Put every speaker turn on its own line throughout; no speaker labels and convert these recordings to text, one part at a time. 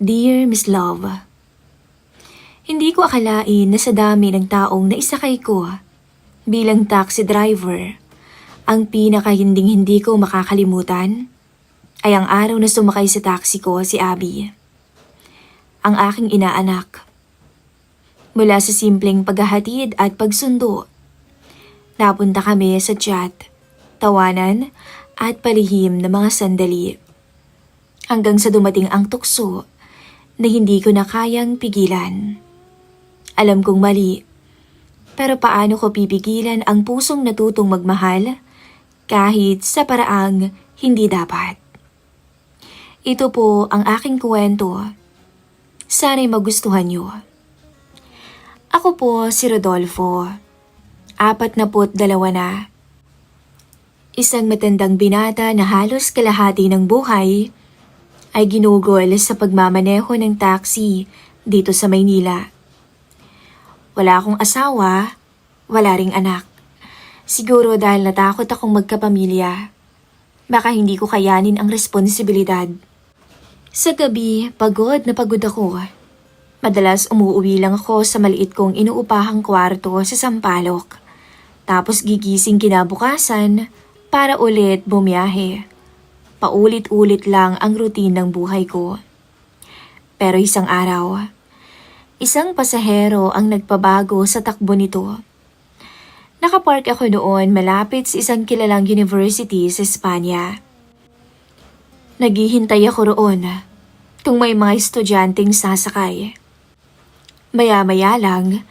Dear Miss Love, hindi ko akalain na sa dami ng taong naisakay ko bilang taxi driver, ang pinaka-hinding-hindi ko makakalimutan ay ang araw na sumakay sa taxi ko si Abby, ang aking inaanak. Mula sa simpleng paghahatid at pagsundo, napunta kami sa chat, tawanan at palihim na mga sandali. Hanggang sa dumating ang tukso na hindi ko na kayang pigilan. Alam kong mali, pero paano ko pipigilan ang pusong natutong magmahal kahit sa paraang hindi dapat? Ito po ang aking kwento. Sana'y magustuhan niyo. Ako po si Rodolfo, 42 na. Isang matandang binata na halos kalahati ng buhay ay ginugol sa pagmamaneho ng taxi dito sa Maynila. Wala akong asawa, wala ring anak. Siguro dahil natakot akong magkapamilya. Baka hindi ko kayanin ang responsibilidad. Sa gabi, pagod na pagod ako. Madalas umuuwi lang ako sa maliit kong inuupahang kwarto sa Sampaloc. Tapos gigising kinabukasan para ulit bumiyahe. Paulit-ulit lang ang routine ng buhay ko. Pero isang araw, isang pasahero ang nagpabago sa takbo nito. Nakapark ako noon malapit sa isang kilalang university sa Espanya. Naghihintay ako roon kung may mga estudyanteng sasakay. Maya-maya lang,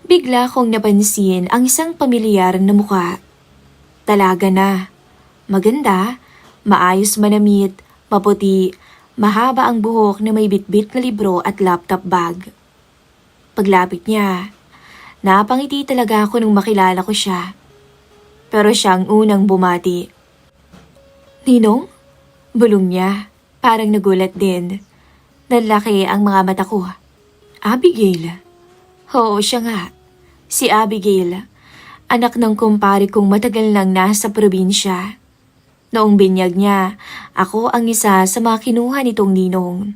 bigla kong napansin ang isang pamilyar na muka. Dalaga na, maganda, maayos manamit, maputi, mahaba ang buhok na may bitbit na libro at laptop bag. Paglapit niya, napangiti talaga ako nung makilala ko siya. Pero siya ang unang bumati. Ninong? Bulong niya, parang nagulat din. Nalaki ang mga mata ko. Abigail? Oo, siya nga. Si Abigail, anak ng kumpare kong matagal nang nasa probinsya. Noong binyag niya, ako ang isa sa mga kinuha nitong ninong.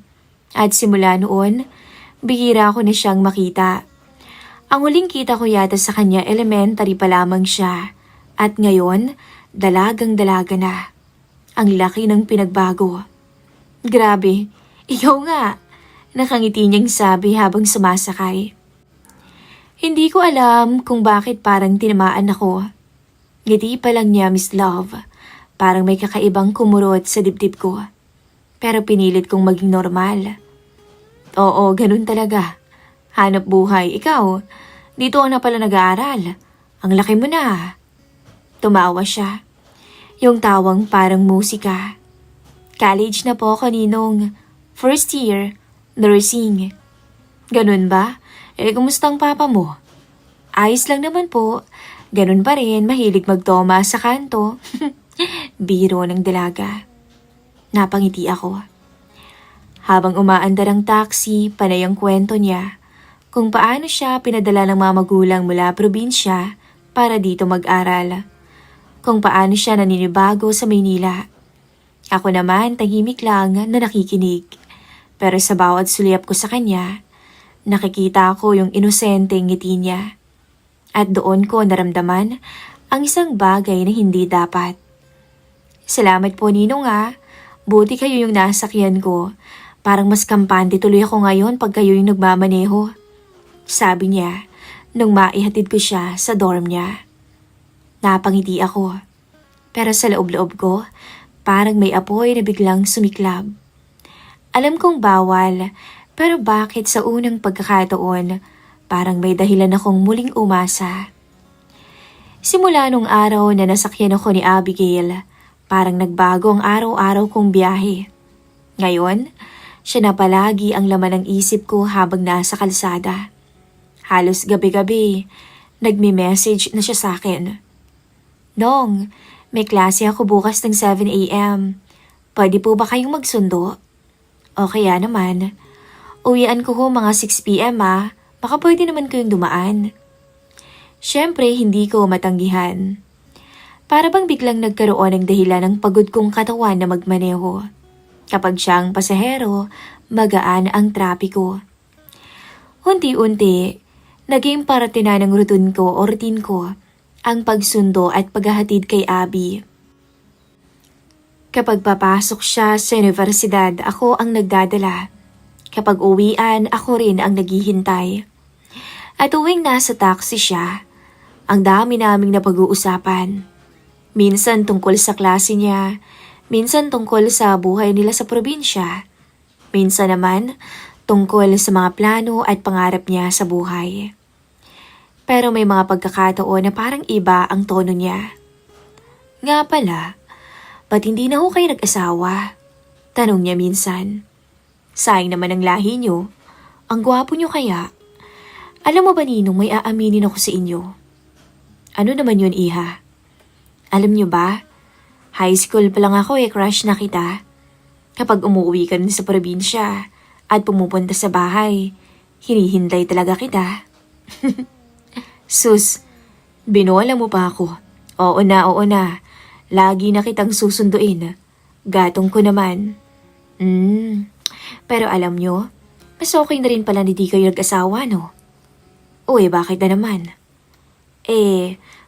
At simula noon, bihira ko na siyang makita. Ang huling kita ko yata sa kanya elementary pa lamang siya. At ngayon, dalagang-dalaga na. Ang laki ng pinagbago. Grabe, ikaw nga. Nakangiti niyang sabi habang sumasakay. Hindi ko alam kung bakit parang tinamaan ako. Ngiti pa lang niya, Miss Love. Parang may kakaibang kumurot sa dibdib ko. Pero pinilit kong maging normal. Oo, ganun talaga. Hanap buhay. Ikaw, dito ka na pala nag-aaral. Ang laki mo na. Tumawa siya. Yung tawang parang musika. College na po ako, Ninong. First year, nursing. Ganun ba? Kumusta ang papa mo? Ayos lang naman po. Ganun pa rin, mahilig magtoma sa kanto. Biro ng dalaga. Napangiti ako. Habang umaandar ang taxi, panay ang kwento niya kung paano siya pinadala ng mga magulang mula probinsya para dito mag-aral. Kung paano siya naninibago sa Maynila. Ako naman tahimik lang na nakikinig. Pero sa bawat sulyap ko sa kanya, nakikita ko yung inosenteng ngiti niya. At doon ko naramdaman ang isang bagay na hindi dapat. Salamat po, Ninong ah. Buti kayo yung nasakyan ko. Parang mas kampante tuloy ako ngayon pag kayo yung nagmamaneho. Sabi niya nung maihatid ko siya sa dorm niya. Napangiti ako. Pero sa loob-loob ko, parang may apoy na biglang sumiklab. Alam kong bawal, pero bakit sa unang pagkakataon, parang may dahilan akong muling umasa. Simula nung araw na nasakyan ako ni Abigail, parang nagbago ang araw-araw kong biyahe. Ngayon, siya na palagi ang laman ng isip ko habang nasa kalsada. Halos gabi-gabi, nagme-message na siya sa akin. Nong, may klase ako bukas ng 7 a.m. Pwede po ba kayong magsundo? O kaya naman, uwian ko ho mga 6 p.m. Baka pwede naman kayong dumaan. Siyempre, hindi ko matanggihan. Para bang biglang nagkaroon ng dahilan ng pagod kong katawan na magmaneho. Kapag siyang pasahero, magaan ang trapiko. Unti-unti, naging parte na ng routine ko ang pagsundo at paghahatid kay Abby. Kapag papasok siya sa universidad, ako ang nagdadala. Kapag uwian, ako rin ang naghihintay. At tuwing nasa taxi siya, ang dami naming napag-uusapan. Minsan tungkol sa klase niya, minsan tungkol sa buhay nila sa probinsya. Minsan naman tungkol sa mga plano at pangarap niya sa buhay. Pero may mga pagkakataon na parang iba ang tono niya. Nga pala, ba't hindi na ho kayo nag-asawa? Tanong niya minsan. Sayang naman ang lahi niyo. Ang gwapo niyo kaya. Alam mo ba Ninong, may aaminin ako sa inyo. Ano naman yun, Iha? Alam niyo ba? High school pa lang ako crush na kita. Kapag umuwi ka rin sa probinsya at pumupunta sa bahay, hinihintay talaga kita. Sus, binola mo pa ako. Oo na. Lagi na kitang susunduin. Gatong ko naman. Pero alam nyo, mas okay na rin pala na di kayo nag-asawa, no? Uy, bakit na naman?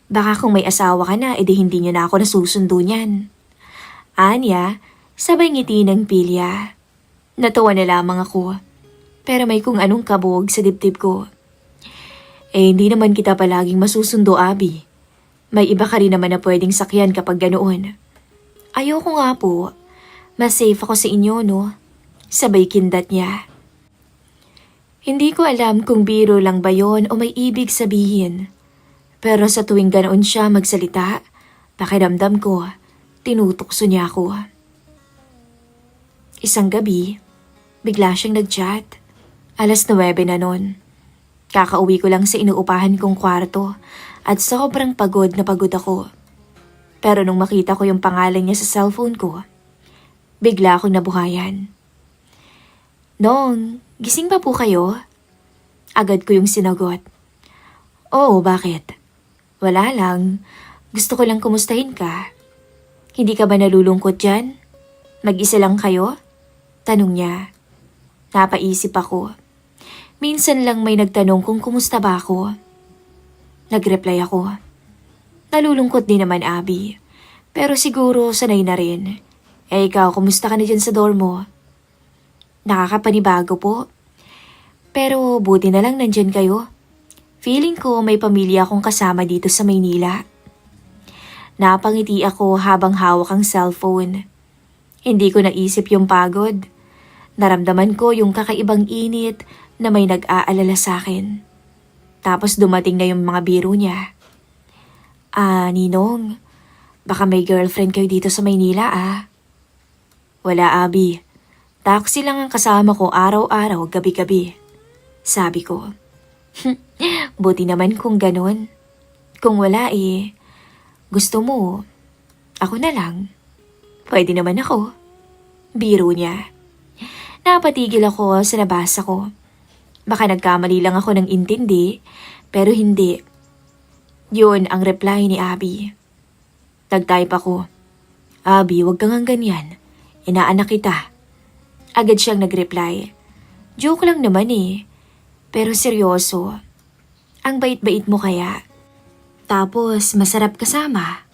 Baka kung may asawa ka na, edi hindi nyo na ako nasusundo niyan. Anya, sabay ngiti ng pilya. Natawa na lamang ako. Pero may kung anong kabog sa dibdib ko. Hindi naman kita palaging masusundo, Abby. May iba ka rin naman na pwedeng sakyan kapag ganoon. Ayoko nga po. Mas safe ako sa inyo, no? Sabay kindat niya. Hindi ko alam kung biro lang ba yon o may ibig sabihin. Pero sa tuwing ganoon siya magsalita, pakiramdam ko, tinutokso niya ako. Isang gabi, bigla siyang nag-chat. 9:00 na nun. Kakauwi ko lang sa inuupahan kong kwarto at sobrang pagod na pagod ako. Pero nung makita ko yung pangalan niya sa cellphone ko, bigla akong nabuhayan. Nong, gising pa po kayo? Agad ko yung sinagot. Oo, bakit? Wala lang. Gusto ko lang kumustahin ka. Hindi ka ba nalulungkot dyan? Mag-isa lang kayo? Tanong niya. Napaisip ako. Minsan lang may nagtanong kung kumusta ba ako. Nag-reply ako. Nalulungkot din naman, Abby. Pero siguro sanay na rin. Ikaw, kumusta ka na dyan sa dorm mo? Nakakapanibago po. Pero buti na lang nandyan kayo. Feeling ko may pamilya akong kasama dito sa Maynila. Napangiti ako habang hawak ang cellphone. Hindi ko naisip yung pagod. Naramdaman ko yung kakaibang init na may nag-aalala sa akin. Tapos dumating na yung mga biro niya. Ninong, baka may girlfriend kayo dito sa Maynila Wala, Abby. Taxi lang ang kasama ko araw-araw, gabi-gabi. Sabi ko. Buti naman kung ganun. Kung wala gusto mo, ako na lang. Pwede naman ako. Biro niya. Napatigil ako sa nabasa ko. Baka nagkamali lang ako ng intindi, pero hindi. Yun ang reply ni Abby. Nag-type ako. Abby, wag kang ganyan. Inaanak kita. Agad siyang nag-reply. Joke lang naman pero seryoso. Ang bait-bait mo kaya. Tapos masarap kasama.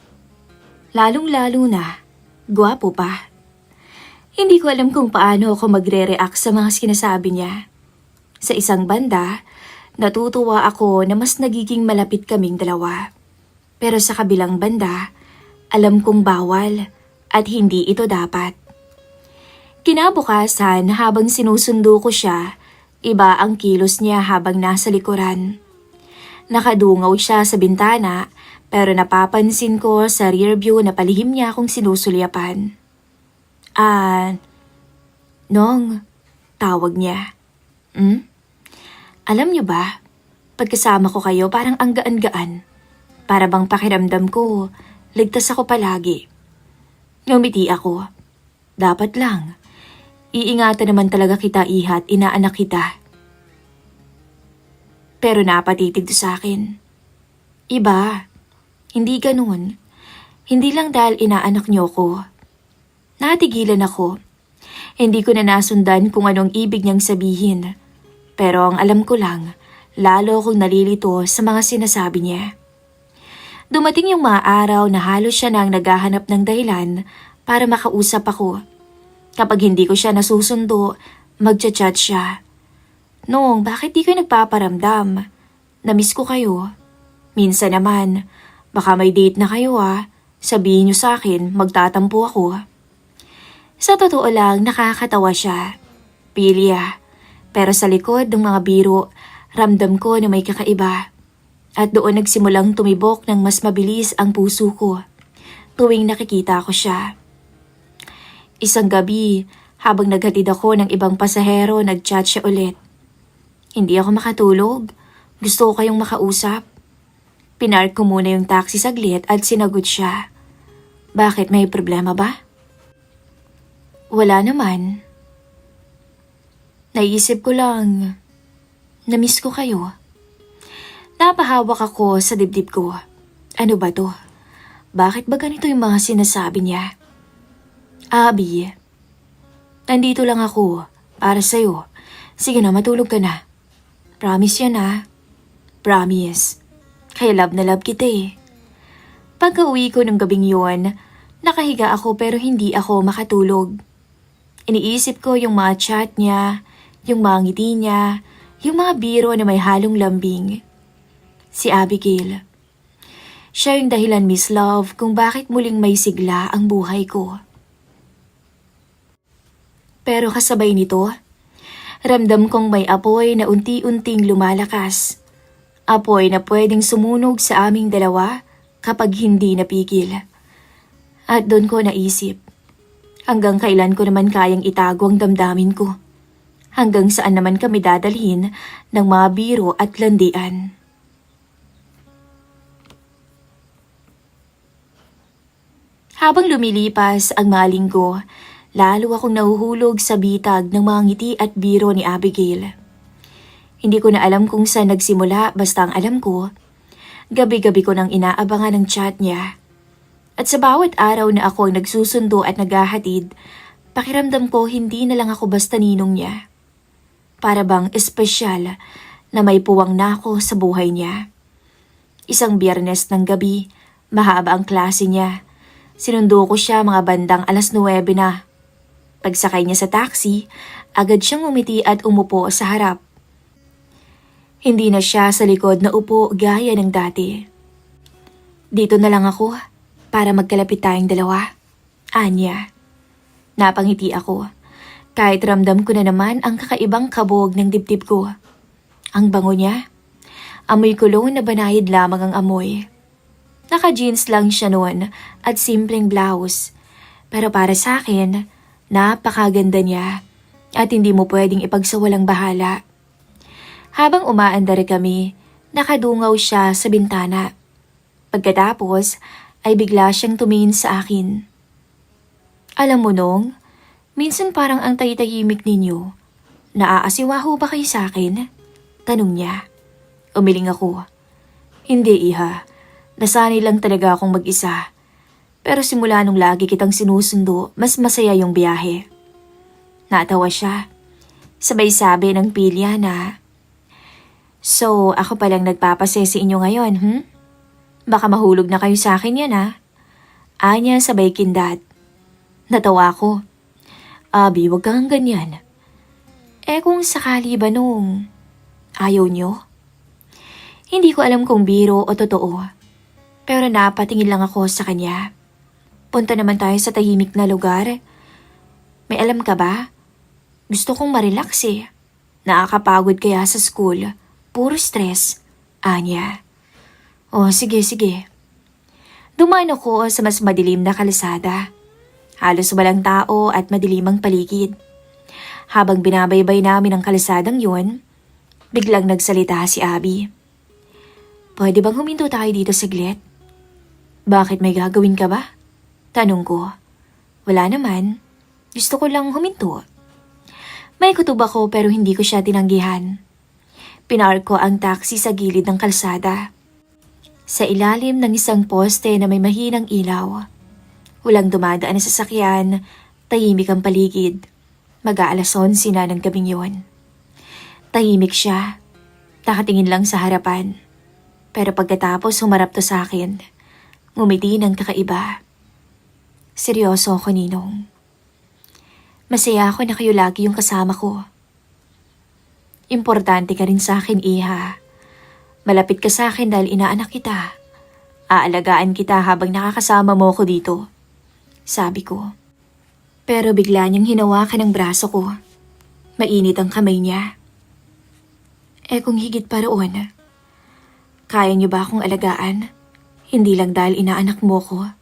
Lalong-lalo na, gwapo pa. Hindi ko alam kung paano ako magre-react sa mga sinasabi niya. Sa isang banda, natutuwa ako na mas nagiging malapit kaming dalawa. Pero sa kabilang banda, alam kong bawal at hindi ito dapat. Kinabukasan habang sinusundo ko siya, iba ang kilos niya habang nasa likuran. Nakadungaw siya sa bintana pero napapansin ko sa rear view na palihim niya akong sinusulyapan. Nong, tawag niya. Alam niyo ba, pagkasama ko kayo parang ang gaan-gaan. Para bang pakiramdam ko, ligtas ako palagi. Ngumiti ako. Dapat lang. Iingatan naman talaga kita, Iha, at inaanak kita. Pero napatitig to sa akin. Iba, hindi ganun. Hindi lang dahil inaanak niyo ko. Natigilan ako. Hindi ko na nasundan kung anong ibig niyang sabihin. Pero ang alam ko lang, lalo akong nalilito sa mga sinasabi niya. Dumating yung mga araw na halos siya nang naghahanap ng dahilan para makausap ako. Kapag hindi ko siya nasusundo, magchat-chat siya. Nong, bakit di kayo nagpaparamdam? Namiss ko kayo. Minsan naman, baka may date na kayo Sabihin niyo sa akin, magtatampo ako. Sa totoo lang, nakakatawa siya. Pilya. Pero sa likod ng mga biro, ramdam ko na may kakaiba. At doon nagsimulang tumibok ng mas mabilis ang puso ko tuwing nakikita ko siya. Isang gabi, habang naghatid ako ng ibang pasahero, nagchat siya ulit. Hindi ako makatulog. Gusto ko kayong makausap. Pinark ko muna yung taxi saglit at sinagot siya. Bakit, may problema ba? Wala naman. Naisip ko lang, namiss ko kayo. Napahawak ako sa dibdib ko. Ano ba to? Bakit ba ganito yung mga sinasabi niya? Abby, nandito lang ako para sa'yo. Sige na, matulog ka na. Promise yan Promise. Kaya love na love kita Pagka-uwi ko ng gabing yon, nakahiga ako pero hindi ako makatulog. Iniisip ko yung mga chat niya, yung mga ngiti niya, yung mga biro na may halong lambing. Si Abigail. Siya yung dahilan, Miss Love, kung bakit muling may sigla ang buhay ko. Pero kasabay nito, ramdam kong may apoy na unti-unting lumalakas. Apoy na pwedeng sumunog sa aming dalawa kapag hindi napigil. At doon ko naisip, hanggang kailan ko naman kayang itago ang damdamin ko? Hanggang saan naman kami dadalhin ng mga biro at landian? Habang lumilipas ang mga linggo, lalo akong nahuhulog sa bitag ng mga ngiti at biro ni Abigail. Hindi ko na alam kung saan nagsimula, basta ang alam ko, gabi-gabi ko nang inaabangan ang chat niya. At sa bawat araw na ako ang nagsusundo at naghahatid, pakiramdam ko hindi na lang ako basta ninong niya. Para bang espesyal na may puwang na ako sa buhay niya. Isang Biyernes ng gabi, mahaba ang klase niya. Sinundo ko siya mga bandang 9:00 na. Pagsakay niya sa taxi, agad siyang umiti at umupo sa harap. Hindi na siya sa likod na upo gaya ng dati. Dito na lang ako para magkalapit tayong dalawa. Anya. Napangiti ako. Kahit ramdam ko na naman ang kakaibang kabog ng dibdib ko. Ang bango niya. Amoy cologne na banayad lamang ang amoy. Naka-jeans lang siya noon at simpleng blouse. Pero para sa akin, napakaganda niya at hindi mo pwedeng ipagsawalang bahala. Habang umaandar kami, nakadungaw siya sa bintana. Pagkatapos ay bigla siyang tumingin sa akin. Alam mo Nong, minsan parang ang tay-tahimik ninyo. Naaasiwa ho ba kayo sa akin? Tanong niya. Umiling ako. Hindi iha. Nasanay lang talaga akong mag-isa. Pero simula nung lagi kitang sinusundo, mas masaya yung biyahe. Natawa siya. Sabay sabi ng pilya na, So, ako palang nagpapasesi inyo ngayon, Baka mahulog na kayo sa akin yan, Anya sabay kindat. Natawa ko. Abby, wag kang ganyan. Kung sakali ba Nung ayaw nyo? Hindi ko alam kung biro o totoo. Pero napatingin lang ako sa kanya. Punta naman tayo sa tahimik na lugar. May alam ka ba? Gusto kong marelax Nakakapagod kaya sa school. Puro stress. Anya. Sige. Dumaan ako sa mas madilim na kalsada. Halos walang tao at madilim ang paligid. Habang binabaybay namin ang kalsadang yun, biglang nagsalita si Abby. Pwede bang huminto tayo dito saglit? Bakit, may gagawin ka ba? Tanong ko. Wala naman. Gusto ko lang huminto. May kutob ako pero hindi ko siya tinanggihan. Pinark ko ang taxi sa gilid ng kalsada. Sa ilalim ng isang poste na may mahinang ilaw. Walang dumadaan na sasakyan, tahimik ang paligid. Mag-aalas 11 na ng gabing yun. Tahimik siya. Nakatingin lang sa harapan. Pero pagkatapos humarap to sa akin, ngumiti ng kakaiba. Seryoso ako, Ninong. Masaya ako na kayo lagi yung kasama ko. Importante ka rin sa akin, Iha. Malapit ka sa akin dahil inaanak kita. Aalagaan kita habang nakakasama mo ko dito. Sabi ko. Pero bigla niyang hinawakan ang braso ko. Mainit ang kamay niya. Kung higit pa roon, kaya niyo ba akong alagaan? Hindi lang dahil inaanak mo ko.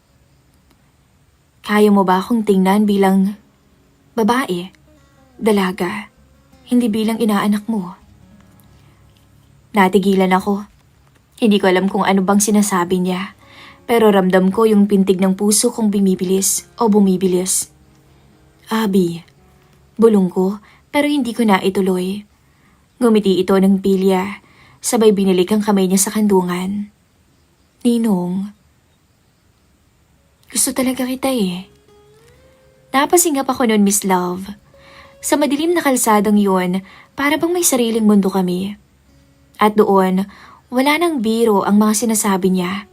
Kaya mo ba akong tingnan bilang babae, dalaga, hindi bilang inaanak mo? Natigilan ako. Hindi ko alam kung ano bang sinasabi niya, pero ramdam ko yung pintig ng puso kong bumibilis. Abi, bulong ko pero hindi ko na ituloy. Ngumiti ito ng pilya, sabay binilik ang kamay niya sa kandungan. Ninong, gusto talaga kita eh. Napasingap ako noon, Miss Love. Sa madilim na kalsadang yun, para bang may sariling mundo kami. At doon, wala nang biro ang mga sinasabi niya.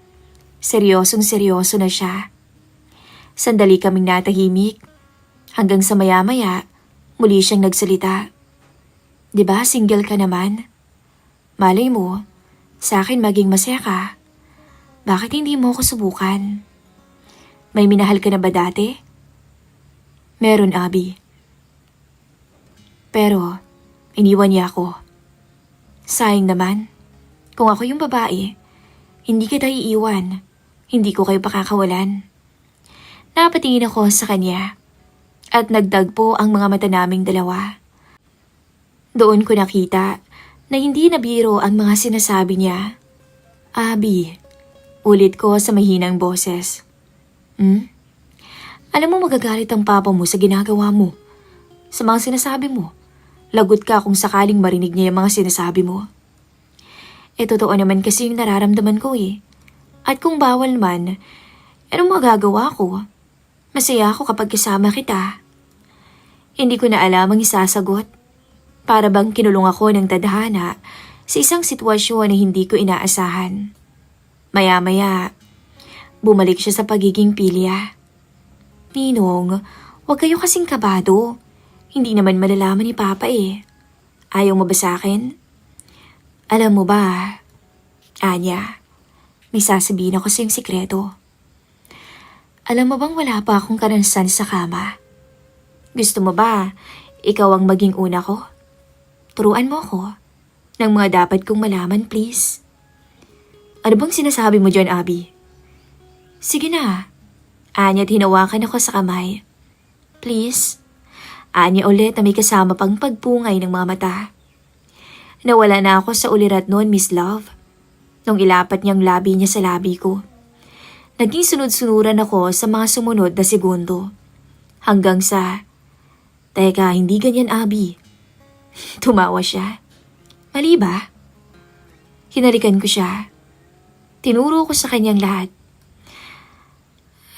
Seryosong-seryoso na siya. Sandali kaming natahimik. Hanggang sa maya-maya, muli siyang nagsalita. Diba single ka naman? Malay mo, sa akin maging masaya ka. Bakit hindi mo ko subukan? May minahal ka na ba dati? Meron, Abi. Pero, iniwan niya ako. Sayang naman. Kung ako yung babae, hindi kita iiwan. Hindi ko kayo pakakawalan. Napatingin ako sa kanya. At nagdagpo ang mga mata naming dalawa. Doon ko nakita na hindi nabiro ang mga sinasabi niya. Abi, ulit ko sa mahinang boses. Alam mo magagalit ang papa mo sa ginagawa mo. Sa mga sinasabi mo. Lagot ka kung sakaling marinig niya yung mga sinasabi mo. Totoo naman kasi yung nararamdaman ko eh. At kung bawal man, anong magagawa ko? Masaya ako kapag kasama kita. Hindi ko na alam ang isasagot. Para bang kinulong ako ng tadhana sa isang sitwasyon na hindi ko inaasahan. Maya-maya, bumalik siya sa pagiging pilya. Ninong, huwag kayo kasing kabado. Hindi naman malalaman ni Papa eh. Ayaw mo ba sa akin? Alam mo ba, Anya, may sasabihin ako sa iyong sikreto. Alam mo bang wala pa akong karanasan sa kama? Gusto mo ba, ikaw ang maging una ko? Turuan mo ako ng mga dapat kong malaman, please. Ano bang sinasabi mo dyan, Abi? Sige na. Anya at hinawakan ako sa kamay. Please. Anya ulit na may kasama pang pagpungay ng mga mata. Nawala na ako sa ulirat noon, Miss Love. Nung ilapat niyang labi niya sa labi ko. Naging sunod-sunuran ako sa mga sumunod na segundo. Hanggang sa, teka, hindi ganyan, Abi. Tumawa siya. Mali ba? Hinalikan ko siya. Tinuro ko sa kanyang lahat.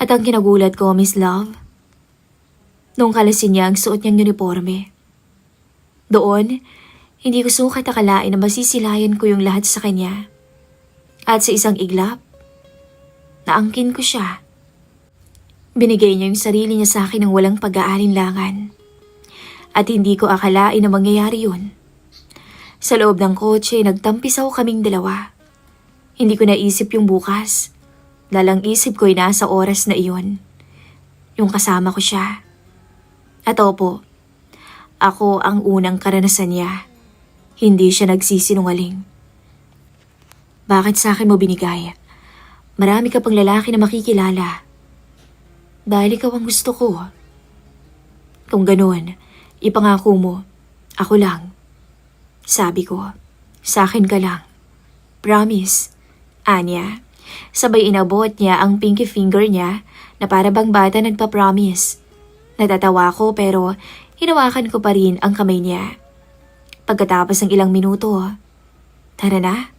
At ang kinagulat ko, Miss Love, nung kalasin niya ang suot niyang uniforme. Doon, hindi ko sukat akalain na masisilayan ko yung lahat sa kanya. At sa isang iglap, naangkin ko siya. Binigay niya yung sarili niya sa akin ng walang pag-aalinlangan. At hindi ko akalain na mangyayari yun. Sa loob ng kotse, nagtampisaw kaming dalawa. Hindi ko naisip yung bukas. Lalang isip ko'y nasa oras na iyon. Yung kasama ko siya. At opo, ako ang unang karanasan niya. Hindi siya nagsisinungaling. Bakit sa akin mo binigay? Marami ka pang lalaki na makikilala. Dahil ikaw ang gusto ko. Kung ganoon, ipangako mo, ako lang. Sabi ko, sa akin ka lang. Promise. Anya, sabay inabot niya ang pinky finger niya na para bang bata nagpa-promise. Natatawa ko pero hinawakan ko pa rin ang kamay niya. Pagkatapos ng ilang minuto, tara na.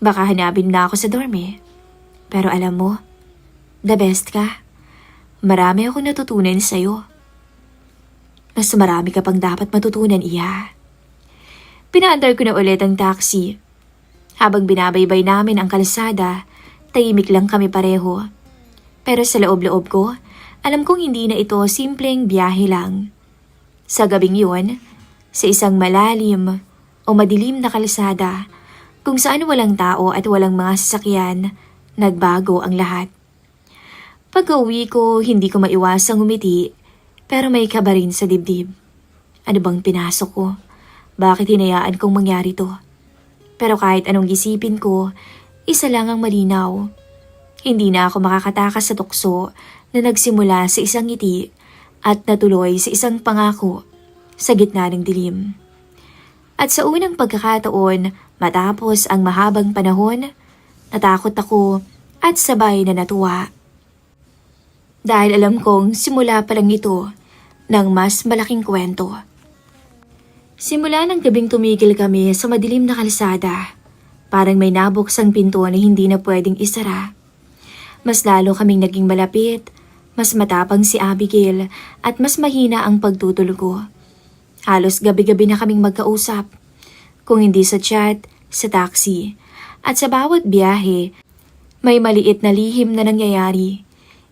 Baka hanapin na ako sa dorm eh. Pero alam mo, the best ka. Marami akong natutunan sa'yo. Mas marami ka pang dapat matutunan, Iha. Pinaandar ko na ulit ang taxi. Habang binabaybay namin ang kalsada, tahimik lang kami pareho. Pero sa loob-loob ko, alam kong hindi na ito simpleng biyahe lang. Sa gabing yun, sa isang malalim o madilim na kalsada, kung saan walang tao at walang mga sasakyan, nagbago ang lahat. Pag-uwi ko, hindi ko maiwasang umiti, pero may kaba rin sa dibdib. Ano bang pinasok ko? Bakit hinayaan kong mangyari to? Pero kahit anong isipin ko, isa lang ang malinaw. Hindi na ako makakatakas sa tukso na nagsimula sa isang ngiti at natuloy sa isang pangako sa gitna ng dilim. At sa unang pagkakataon, matapos ang mahabang panahon, natakot ako at sabay na natuwa. Dahil alam kong simula pa lang ito ng mas malaking kwento. Simula ng gabing tumigil kami sa madilim na kalsada, parang may nabuksang pinto na hindi na pwedeng isara. Mas lalo kaming naging malapit, mas matapang si Abigail at mas mahina ang pagtutulog ko. Halos gabi-gabi na kaming magkausap, kung hindi sa chat, sa taxi. At sa bawat biyahe, may maliit na lihim na nangyayari.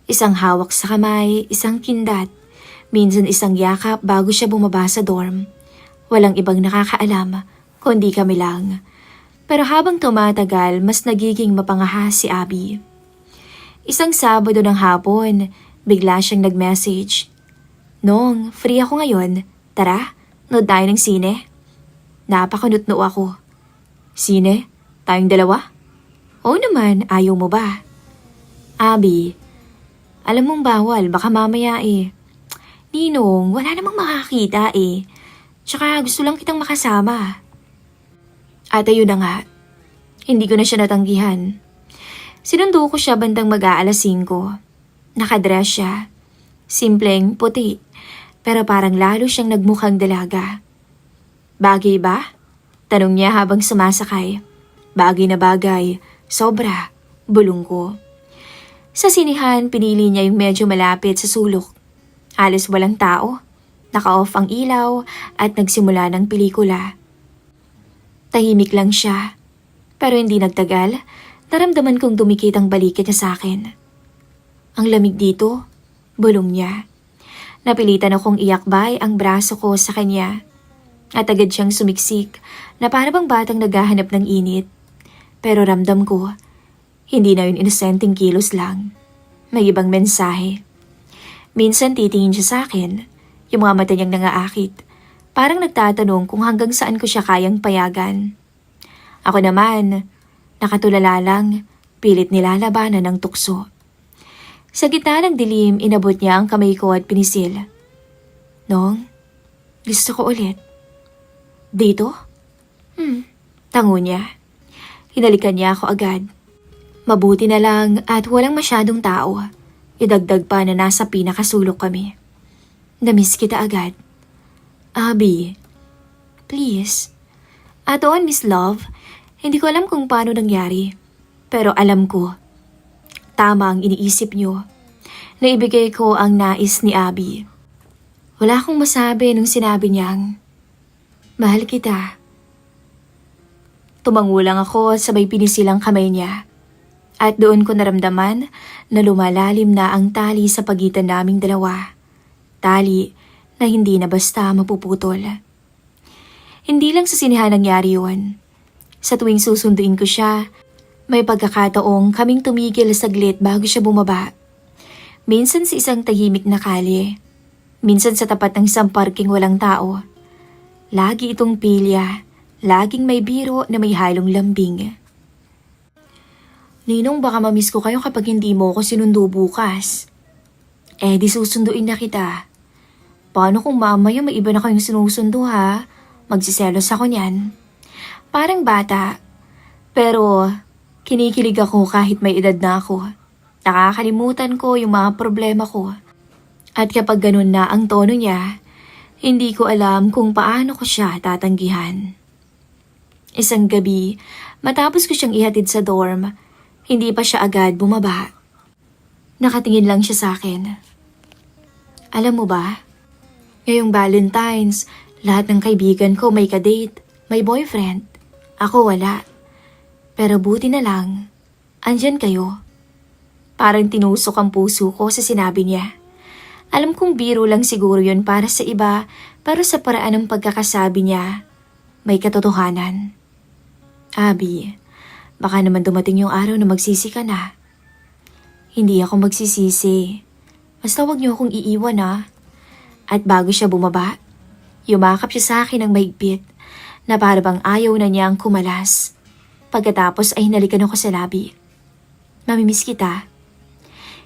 Isang hawak sa kamay, isang kindat, minsan isang yakap bago siya bumaba sa dorm. Walang ibang nakakaalam, kundi kami lang. Pero habang tumatagal, mas nagiging mapangahas si Abby. Isang Sabado ng hapon, bigla siyang nag-message. "Nong, free ako ngayon. Tara, nood tayo ng sine." Napakunot-no ako. "Sine? Tayong dalawa?" "Oo naman, ayaw mo ba?" "Abby, alam mong bawal, baka mamaya eh." "Ninong, wala namang makakita eh. Tsaka gusto lang kitang makasama." At ayun na nga, hindi ko na siya natanggihan. Sinundo ko siya bandang mag-aalas 5. Nakadress siya. Simpleng puti, pero parang lalo siyang nagmukhang dalaga. "Bagay ba?" Tanong niya habang sumasakay. Bagay na bagay, sobra, bulong ko. Sa sinihan, pinili niya yung medyo malapit sa sulok. Halos walang tao. Naka-off ang ilaw at nagsimula ng pelikula. Tahimik lang siya. Pero hindi nagtagal, naramdaman kong dumikit ang balikat niya sa akin. "Ang lamig dito," bulong niya. Napilitan akong iakbay ang braso ko sa kanya. At agad siyang sumiksik na para bang batang naghahanap ng init. Pero ramdam ko, hindi na yun inosenteng kilos lang. May ibang mensahe. Minsan titingin siya sa akin. Yung mga mata niyang nangaakit, parang nagtatanong kung hanggang saan ko siya kayang payagan. Ako naman, nakatulala lang, pilit nilalabanan ng tukso. Sa gitna ng dilim, inabot niya ang kamay ko at pinisil. "Nong, gusto ko ulit." "Dito?" Tango niya. Hinalikan niya ako agad. Mabuti na lang at walang masyadong tao. Idagdag pa na nasa pinakasulok kami. "Namiss kita agad." "Abby, please." "Atoon, Miss Love, hindi ko alam kung paano nangyari. Pero alam ko, tama ang iniisip niyo. Naibigay ko ang nais ni Abby." Wala akong masabi nung sinabi niyang, "Mahal kita." Tumango lang ako at sabay pinisilang kamay niya. At doon ko naramdaman na lumalalim na ang tali sa pagitan naming dalawa. Tali na hindi na basta mapuputol. Hindi lang sa sinihan nangyari yun. Sa tuwing susunduin ko siya, may pagkakataong kaming tumigil saglit bago siya bumaba. Minsan sa isang tahimik na kalye. Minsan sa tapat ng isang parking walang tao. Lagi itong pilya, laging may biro na may halong lambing. "Ninong, baka mamiss ko kayo kapag hindi mo ako sinundo bukas." Di susunduin na kita." "Paano kung mamaya may iba na kayong sinusundo ha? Magsiselos ako niyan." Parang bata. Pero kinikilig ako kahit may edad na ako. Nakakalimutan ko yung mga problema ko. At kapag ganun na ang tono niya, hindi ko alam kung paano ko siya tatanggihan. Isang gabi, matapos ko siyang ihatid sa dorm, hindi pa siya agad bumaba. Nakatingin lang siya sa akin. "Alam mo ba, Ngayong Valentine's, lahat ng kaibigan ko may kadate, may boyfriend. Ako wala. Pero buti na lang, andyan kayo. Parang tinusok ang puso ko sa sinabi niya. Alam kong biro lang siguro yun para sa iba, pero sa paraan ng pagkakasabi niya, may katotohanan. Abby, baka naman dumating yung araw na magsisi ka na. Hindi ako magsisisi. Basta wag niyo akong iiwan At bago siya bumaba, yumakap siya sa akin ng mahigpit na para bang ayaw na niyang kumalas. Pagkatapos ay hinalikan ako sa labi. Mamimiss kita.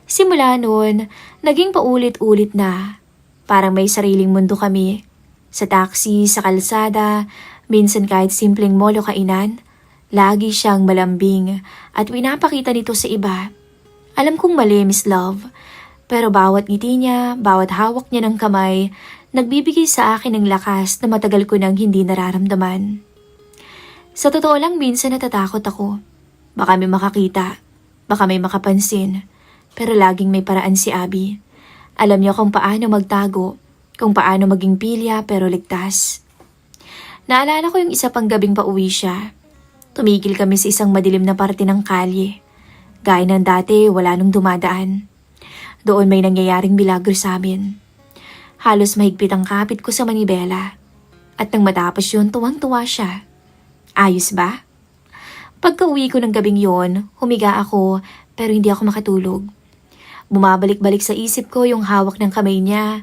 Simula noon, naging paulit-ulit na. Parang may sariling mundo kami. Sa taxi, sa kalsada, minsan kahit simpleng mall o kainan, lagi siyang malambing at pinapakita nito sa iba. Alam kong mali, Miss Love, pero bawat ngiti niya, bawat hawak niya ng kamay, nagbibigay sa akin ng lakas na matagal ko nang hindi nararamdaman. Sa totoo lang, minsan natatakot ako. Baka may makakita, baka may makapansin, pero laging may paraan si Abby. Alam niya kung paano magtago, kung paano maging pilya pero ligtas. Naalala ko yung isa pang gabing pauwi siya. Tumigil kami sa isang madilim na parte ng kalye. Gaya ng dati, wala nung dumadaan. Doon may nangyayaring milagro sa amin. Halos mahigpit ang kapit ko sa manibela. At nang matapos yun, tuwang-tuwa siya. Ayos ba? Pagka-uwi ko ng gabing yon, humiga ako pero hindi ako makatulog. Bumabalik-balik sa isip ko yung hawak ng kamay niya.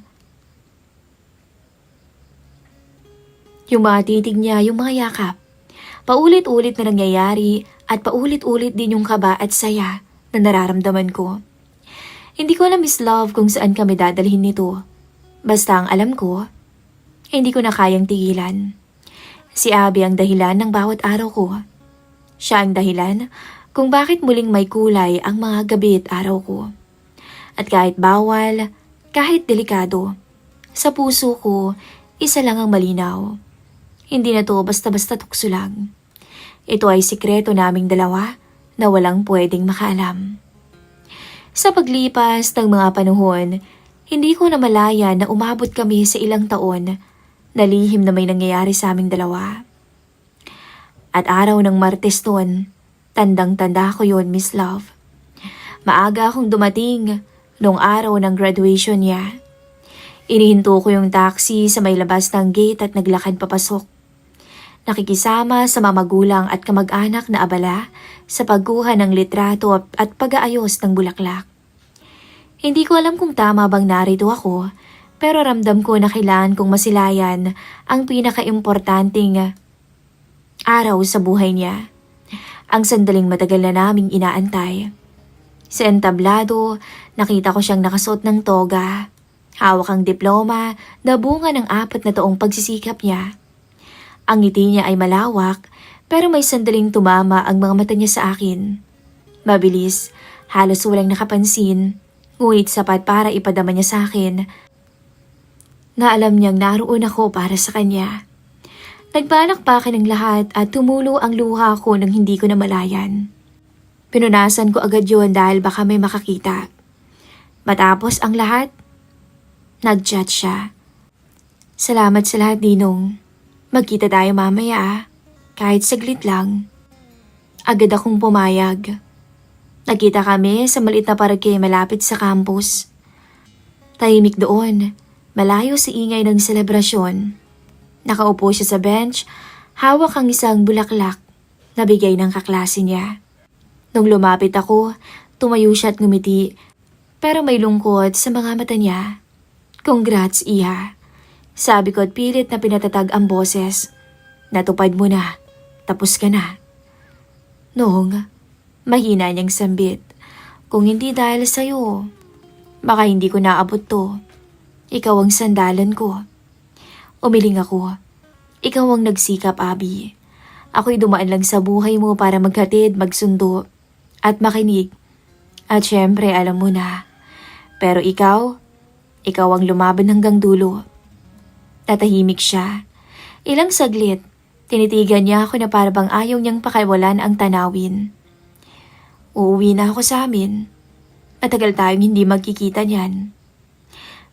Yung mga titig niya, yung mga yakap. Paulit-ulit na nangyayari at paulit-ulit din yung kaba at saya na nararamdaman ko. Hindi ko alam, Miss Love, kung saan kami dadalhin nito. Basta ang alam ko, hindi ko na kayang tigilan. Si Abby ang dahilan ng bawat araw ko. Siya ang dahilan kung bakit muling may kulay ang mga gabi at araw ko. At kahit bawal, kahit delikado, sa puso ko, isa lang ang malinaw. Hindi na to basta-basta tukso lang. Ito ay sikreto naming dalawa na walang pwedeng makaalam. Sa paglipas ng mga panahon, hindi ko namalaya na umabot kami sa ilang taon na lihim na may nangyayari sa aming dalawa. At araw ng Martes noon, tandang-tanda ko yon, Miss Love. Maaga akong dumating noong araw ng graduation niya. Inihinto ko yung taxi sa may labas ng gate at naglakad papasok. Nakikisama sa mga magulang at kamag-anak na abala sa pagkuha ng litrato at pag-aayos ng bulaklak. Hindi ko alam kung tama bang narito ako, pero ramdam ko na kailangan kong masilayan ang pinaka-importanting araw sa buhay niya. Ang sandaling matagal na naming inaantay. Sa entablado, nakita ko siyang nakasuot ng toga. Hawak ang diploma na bunga ng 4 na taong pagsisikap niya. Ang ngiti niya ay malawak, pero may sandaling tumama ang mga mata niya sa akin. Mabilis, halos walang nakapansin, ngunit sapat para ipadama niya sa akin na alam niyang naroon ako para sa kanya. Nagbalakbakan ng lahat at tumulo ang luha ko nang hindi ko namalayan. Pinunasan ko agad yun dahil baka may makakita. Matapos ang lahat, nag-chat siya. Salamat sa lahat, Ninong. Magkita tayo mamaya kahit saglit lang. Agad akong pumayag. Nagkita kami sa maliit na parke malapit sa campus. Tahimik doon, malayo sa ingay ng selebrasyon. Nakaupo siya sa bench, hawak ang isang bulaklak na bigay ng kaklase niya. Nung lumapit ako, tumayo siya at ngumiti, pero may lungkot sa mga mata niya. Congrats, Iha. Sabi ko at pilit na pinatatag ang boses. Natupad mo na, tapos ka na. Noong, mahina niyang sambit. Kung hindi dahil sa'yo, baka hindi ko naabot to. Ikaw ang sandalan ko. Umiling ako. Ikaw ang nagsikap, Abby. Ako'y dumaan lang sa buhay mo para maghatid, magsundo, at makinig. At syempre, alam mo na. Pero ikaw ang lumaban hanggang dulo. Tatahimik siya. Ilang saglit, tinitigan niya ako na parang ayaw niyang pakiwalan ang tanawin. Uuwi na ako sa amin. Matagal tayong hindi magkikita niyan.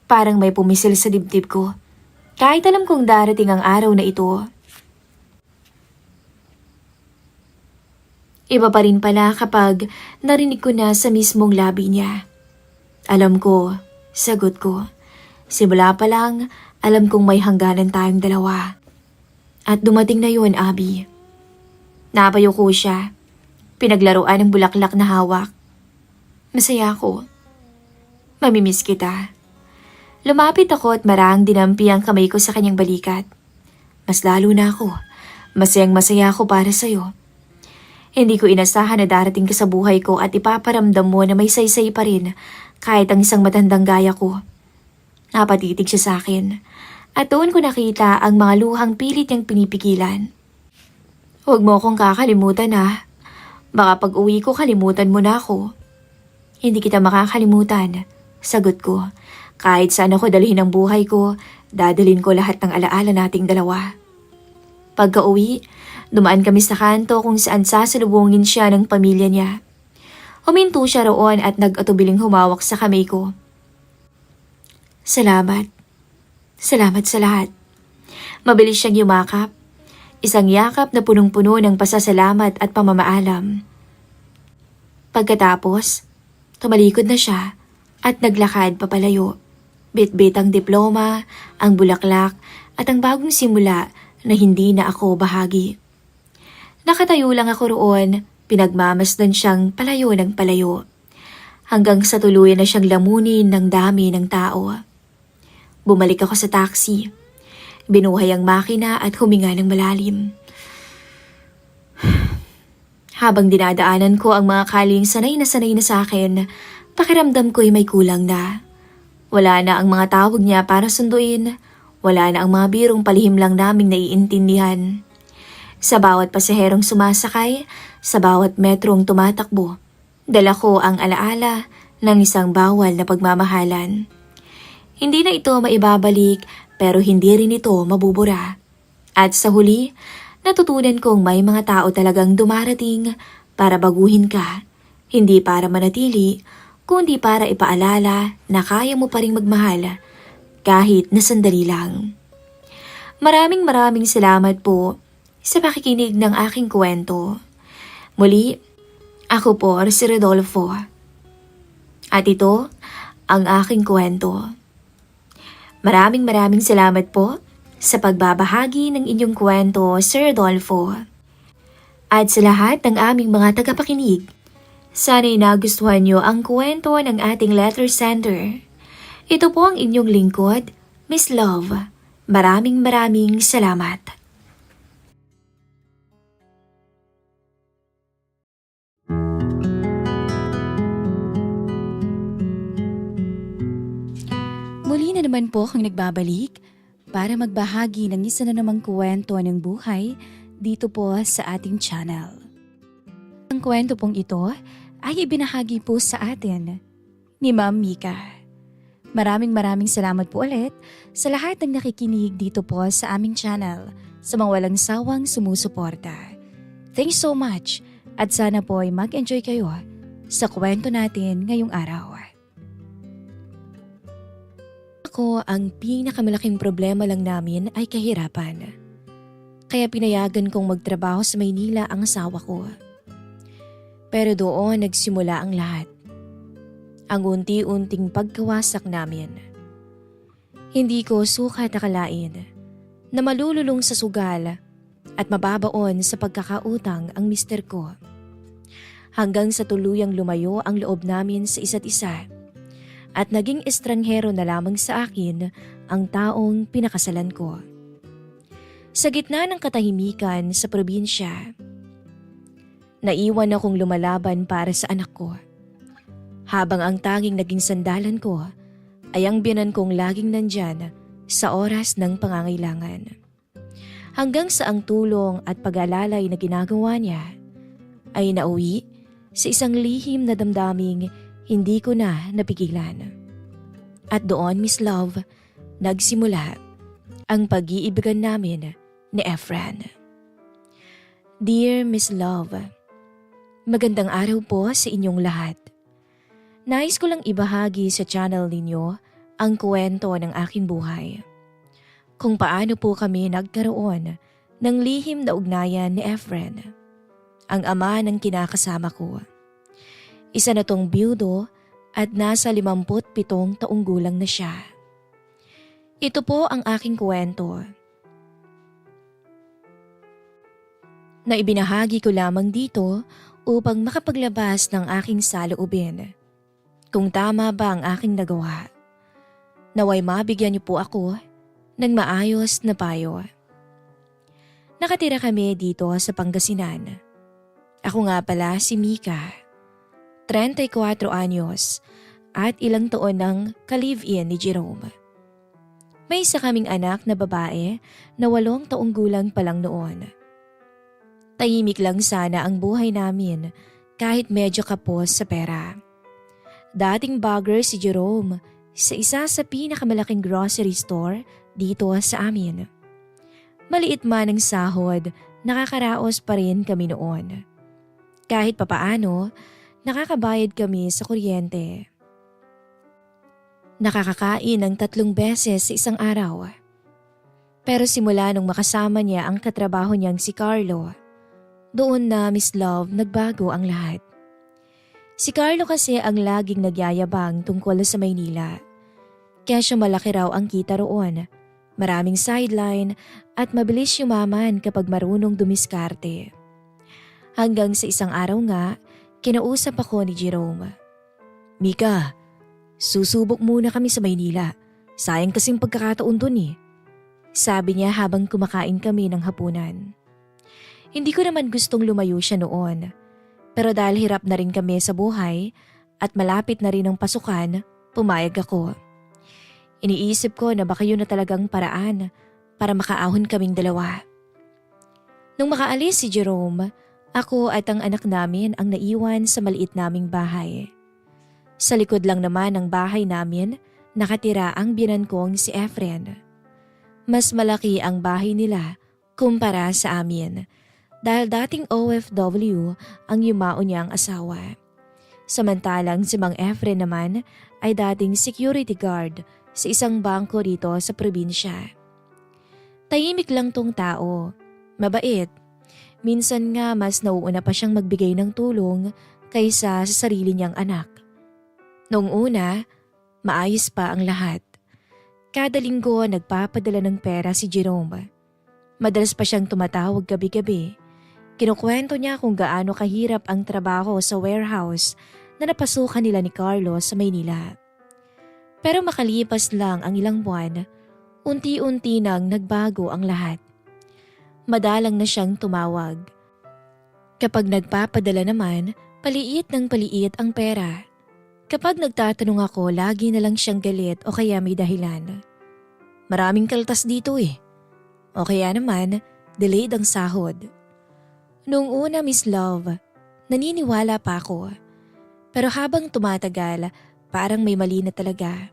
Parang may pumisil sa dibdib ko Kahit alam kong darating ang araw na ito, iba pa rin pala kapag narinig ko na sa mismong labi niya. Alam ko, sagot ko. Simula pa lang, alam kong may hangganan tayong dalawa. At dumating na yun, Abby. Napayuko siya. Pinaglaruan ng bulaklak na hawak. Masaya ako. Mamimiss kita. Lumapit ako at marang dinampi ang kamay ko sa kanyang balikat. Mas lalo na ako. Masayang-masaya ako para sa'yo. Hindi ko inasahan na darating ka sa buhay ko at ipaparamdam mo na may saysay pa rin kahit ang isang matandang gaya ko. Napatitig siya sa akin at doon ko nakita ang mga luhang pilit niyang pinipigilan. Huwag mo akong kakalimutan ha. Baka pag uwi ko kalimutan mo na ako. Hindi kita makakalimutan, sagot ko. Kahit saan ako dalhin ang buhay ko, dadalhin ko lahat ng alaala nating dalawa. Pagka uwi, dumaan kami sa kanto kung saan sasalubungin siya ng pamilya niya. Huminto siya roon at nag-atubiling humawak sa kamay ko. Salamat. Salamat sa lahat. Mabilis siyang yumakap. Isang yakap na punong-puno ng pasasalamat at pamamaalam. Pagkatapos, tumalikod na siya at naglakad papalayo. Bit-bit ang diploma, ang bulaklak at ang bagong simula na hindi na ako bahagi. Nakatayo lang ako roon, pinagmamasdan siyang palayo ng palayo. Hanggang sa tuluyan na siyang lamunin ng dami ng tao. Bumalik ako sa taxi. Binuhay ang makina at huminga ng malalim. Habang dinadaanan ko ang mga kaling sanay na sa akin, pakiramdam ko'y may kulang na. Wala na ang mga tawag niya para sunduin. Wala na ang mga birong palihim lang naming naiintindihan. Sa bawat pasaherong sumasakay, sa bawat metrong tumatakbo, dala ko ang alaala ng isang bawal na pagmamahalan. Hindi na ito maibabalik pero hindi rin ito mabubura. At sa huli, natutunan kong may mga tao talagang dumarating para baguhin ka, hindi para manatili, kundi para ipaalala na kaya mo pa ring magmahal kahit na sandali lang. Maraming salamat po sa pakikinig ng aking kwento. Muli, ako po si Rodolfo. At ito ang aking kwento. Maraming salamat po sa pagbabahagi ng inyong kwento, Sir Rodolfo. At sa lahat ng aming mga tagapakinig, sana'y nagustuhan niyo ang kwento ng ating letter sender. Ito po ang inyong lingkod, Miss Love. Maraming salamat. Muli na naman po akong nagbabalik para magbahagi ng isa na namang kwento ng buhay dito po sa ating channel. Ang kwento pong ito ay ibinahagi po sa atin ni Ma'am Mika. Maraming salamat po ulit sa lahat ng nakikinig dito po sa aming channel, sa mga walang sawang sumusuporta. Thanks so much at sana po ay mag-enjoy kayo sa kwento natin ngayong araw. Ako, ang pinakamalaking problema lang namin ay kahirapan. Kaya pinayagan kong magtrabaho sa Maynila ang asawa ko. Pero doon nagsimula ang lahat. Ang unti-unting pagkawasak namin. Hindi ko sukat akalain na malululong sa sugal at mababaon sa pagkakautang ang mister ko. Hanggang sa tuluyang lumayo ang loob namin sa isa't isa at naging estranghero na lamang sa akin ang taong pinakasalan ko. Sa gitna ng katahimikan sa probinsya, naiwan akong lumalaban para sa anak ko. Habang ang tanging naging sandalan ko ay ang biyanan kong laging nandyan sa oras ng pangangailangan. Hanggang sa ang tulong at pag-alalay na ginagawa niya ay nauwi sa isang lihim na damdaming hindi ko na napigilan. At doon, Miss Love, nagsimula ang pag-iibigan namin ni Efren. Dear Miss Love, magandang araw po sa inyong lahat. Nais ko lang ibahagi sa channel ninyo ang kwento ng aking buhay. kung paano po kami nagkaroon ng lihim na ugnayan ni Efren, ang ama ng kinakasama ko. Isa na tong byudo at nasa 57 taong gulang na siya. Ito po ang aking kwento na ibinahagi ko lamang dito upang makapaglabas ng aking saloobin. Kung tama ba ang aking nagawa, naway mabigyan niyo po ako ng maayos na payo. Nakatira kami dito sa Pangasinan. Ako nga pala si Mika, 34 anyos at ilang taon ng ka-live-in ni Jerome. May isa kaming anak na babae na 8 taong gulang pa lang noon. Tahimik lang sana ang buhay namin kahit medyo kapos sa pera. Dating bagger si Jerome sa isa sa pinakamalaking grocery store dito sa amin. Maliit man ang sahod, nakakaraos pa rin kami noon. Kahit papaano, nakakabayad kami sa kuryente. Nakakakain ng 3 beses sa isang araw. Pero simula nung makasama niya ang katrabaho niyang si Carlo, doon na Miss Love nagbago ang lahat. Si Carlo kasi ang laging nagyayabang tungkol sa Maynila. Kaya siya malaki raw ang kita roon, maraming sideline at mabilis yumaman kapag marunong dumiskarte. Hanggang sa isang araw nga, kinausap ako ni Jerome. Mika, susubok muna kami sa Maynila. Sayang kasing pagkakataon dun eh. Sabi niya habang kumakain kami ng hapunan. Hindi ko naman gustong lumayo siya noon. Pero dahil hirap na rin kami sa buhay at malapit na rin ang pasukan, pumayag ako. Iniisip ko na baka yun na talagang paraan para makaahon kaming dalawa. Nung makaalis si Jerome, ako at ang anak namin ang naiwan sa maliit naming bahay. Sa likod lang naman ng bahay namin, nakatira ang biyenan kong si Efren. Mas malaki ang bahay nila kumpara sa amin. Dahil dating OFW ang yumao niyang asawa. Samantalang si Mang Efren naman ay dating security guard sa isang bangko dito sa probinsya. Tahimik lang tong tao, mabait. Minsan nga mas nauuna pa siyang magbigay ng tulong kaysa sa sarili niyang anak. Noong una, maayos pa ang lahat. Kada linggo nagpapadala ng pera si Jerome. Madalas pa siyang tumatawag gabi-gabi. Kinukwento niya kung gaano kahirap ang trabaho sa warehouse na napasukan nila ni Carlo sa Maynila. Pero makalipas lang ang ilang buwan, unti-unti nang nagbago ang lahat. Madalang na siyang tumawag. Kapag nagpapadala naman, paliit ng paliit ang pera. Kapag nagtatanong ako, lagi na lang siyang galit o kaya may dahilan. Maraming kaltas dito eh. O kaya naman, delayed ang sahod. Noong una, Miss Love, naniniwala pa ako. Pero habang tumatagal, parang may mali na talaga.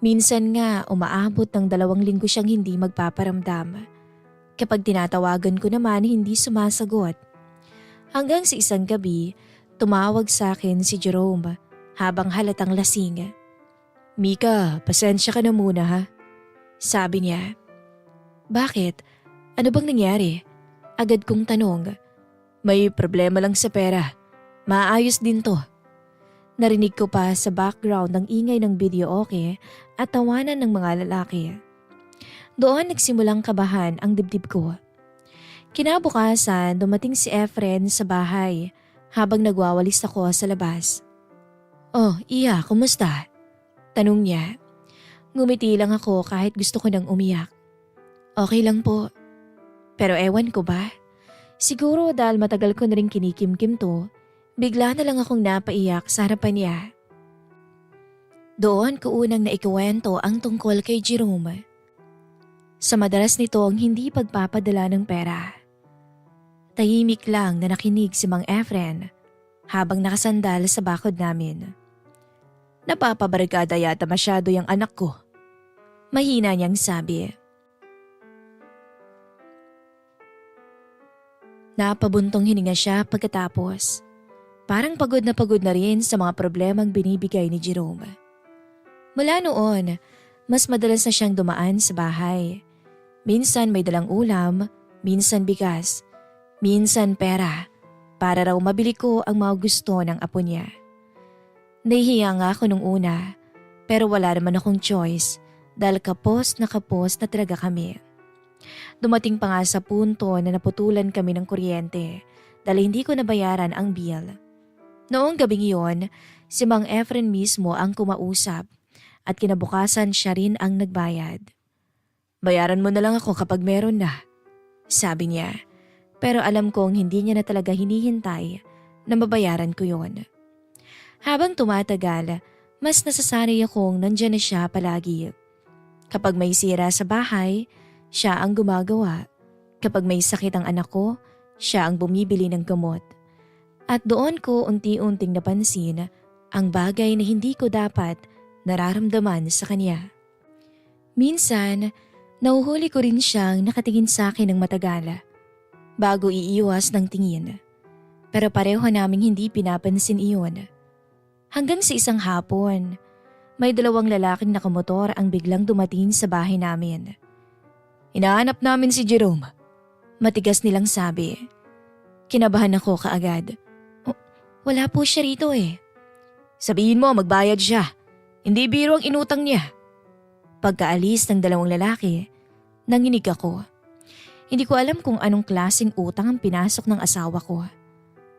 Minsan nga umaabot ng 2 linggo siyang hindi magpaparamdam. Kapag tinatawagan ko naman, hindi sumasagot. Hanggang sa isang gabi, tumawag sa akin si Jerome habang halatang lasing. Mika, pasensya ka na muna ha. Sabi niya. Bakit? Ano bang nangyari? Agad kong tanong. May problema lang sa pera. Maayos din to. Narinig ko pa sa background ang ingay ng video okay at tawanan ng mga lalaki. Doon nagsimulang kabahan ang dibdib ko. Kinabukasan dumating si Efren sa bahay habang nagwawalis ako sa labas. Oh, Iya, kumusta? Tanong niya. Ngumiti lang ako kahit gusto ko nang umiyak. Okay lang po. Pero ewan ko ba? Siguro dahil matagal ko na rin kinikimkim to, bigla na lang akong napaiyak sa harapan niya. Doon ko unang naikwento ang tungkol kay Jerome. Sa madalas nitong hindi pagpapadala ng pera. Tahimik lang na nakinig si Mang Efren habang nakasandal sa bakod namin. Napapabarkada yata masyado yung anak ko. Mahina niyang sabi. Napabuntong hininga siya pagkatapos. Parang pagod na rin sa mga problemang binibigay ni Jerome. Mula noon, mas madalas na siyang dumaan sa bahay. Minsan may dalang ulam, minsan bigas, minsan pera para raw mabili ko ang mga gusto ng apo niya. Nahihiya nga ako nung una pero wala naman akong choice dahil kapos na talaga kami. Dumating pa nga sa punto na naputulan kami ng kuryente dahil hindi ko nabayaran ang bill. Noong gabing iyon, si Mang Efren mismo ang kumausap at kinabukasan siya rin ang nagbayad. "Bayaran mo na lang ako kapag meron na," sabi niya. Pero alam kong hindi niya na talaga hinihintay na mabayaran ko yon. Habang tumatagal, mas nasasanay akong nandyan na siya palagi. Kapag may sira sa bahay, siya ang gumagawa. Kapag may sakit ang anak ko, siya ang bumibili ng gamot. At doon ko unti-unting napansin ang bagay na hindi ko dapat nararamdaman sa kanya. Minsan, nahuhuli ko rin siyang nakatingin sa akin ng matagal bago iiwas ng tingin. Pero pareho naming hindi pinapansin iyon. Hanggang sa isang hapon, may dalawang lalaking nakamotor ang biglang dumating sa bahay namin. "Hinahanap namin si Jerome," matigas nilang sabi. Kinabahan ako kaagad. Wala po siya rito eh." "Sabihin mo magbayad siya. Hindi biro ang inutang niya." Pagkaalis ng dalawang lalaki, nanginig ako. Hindi ko alam kung anong klaseng utang ang pinasok ng asawa ko.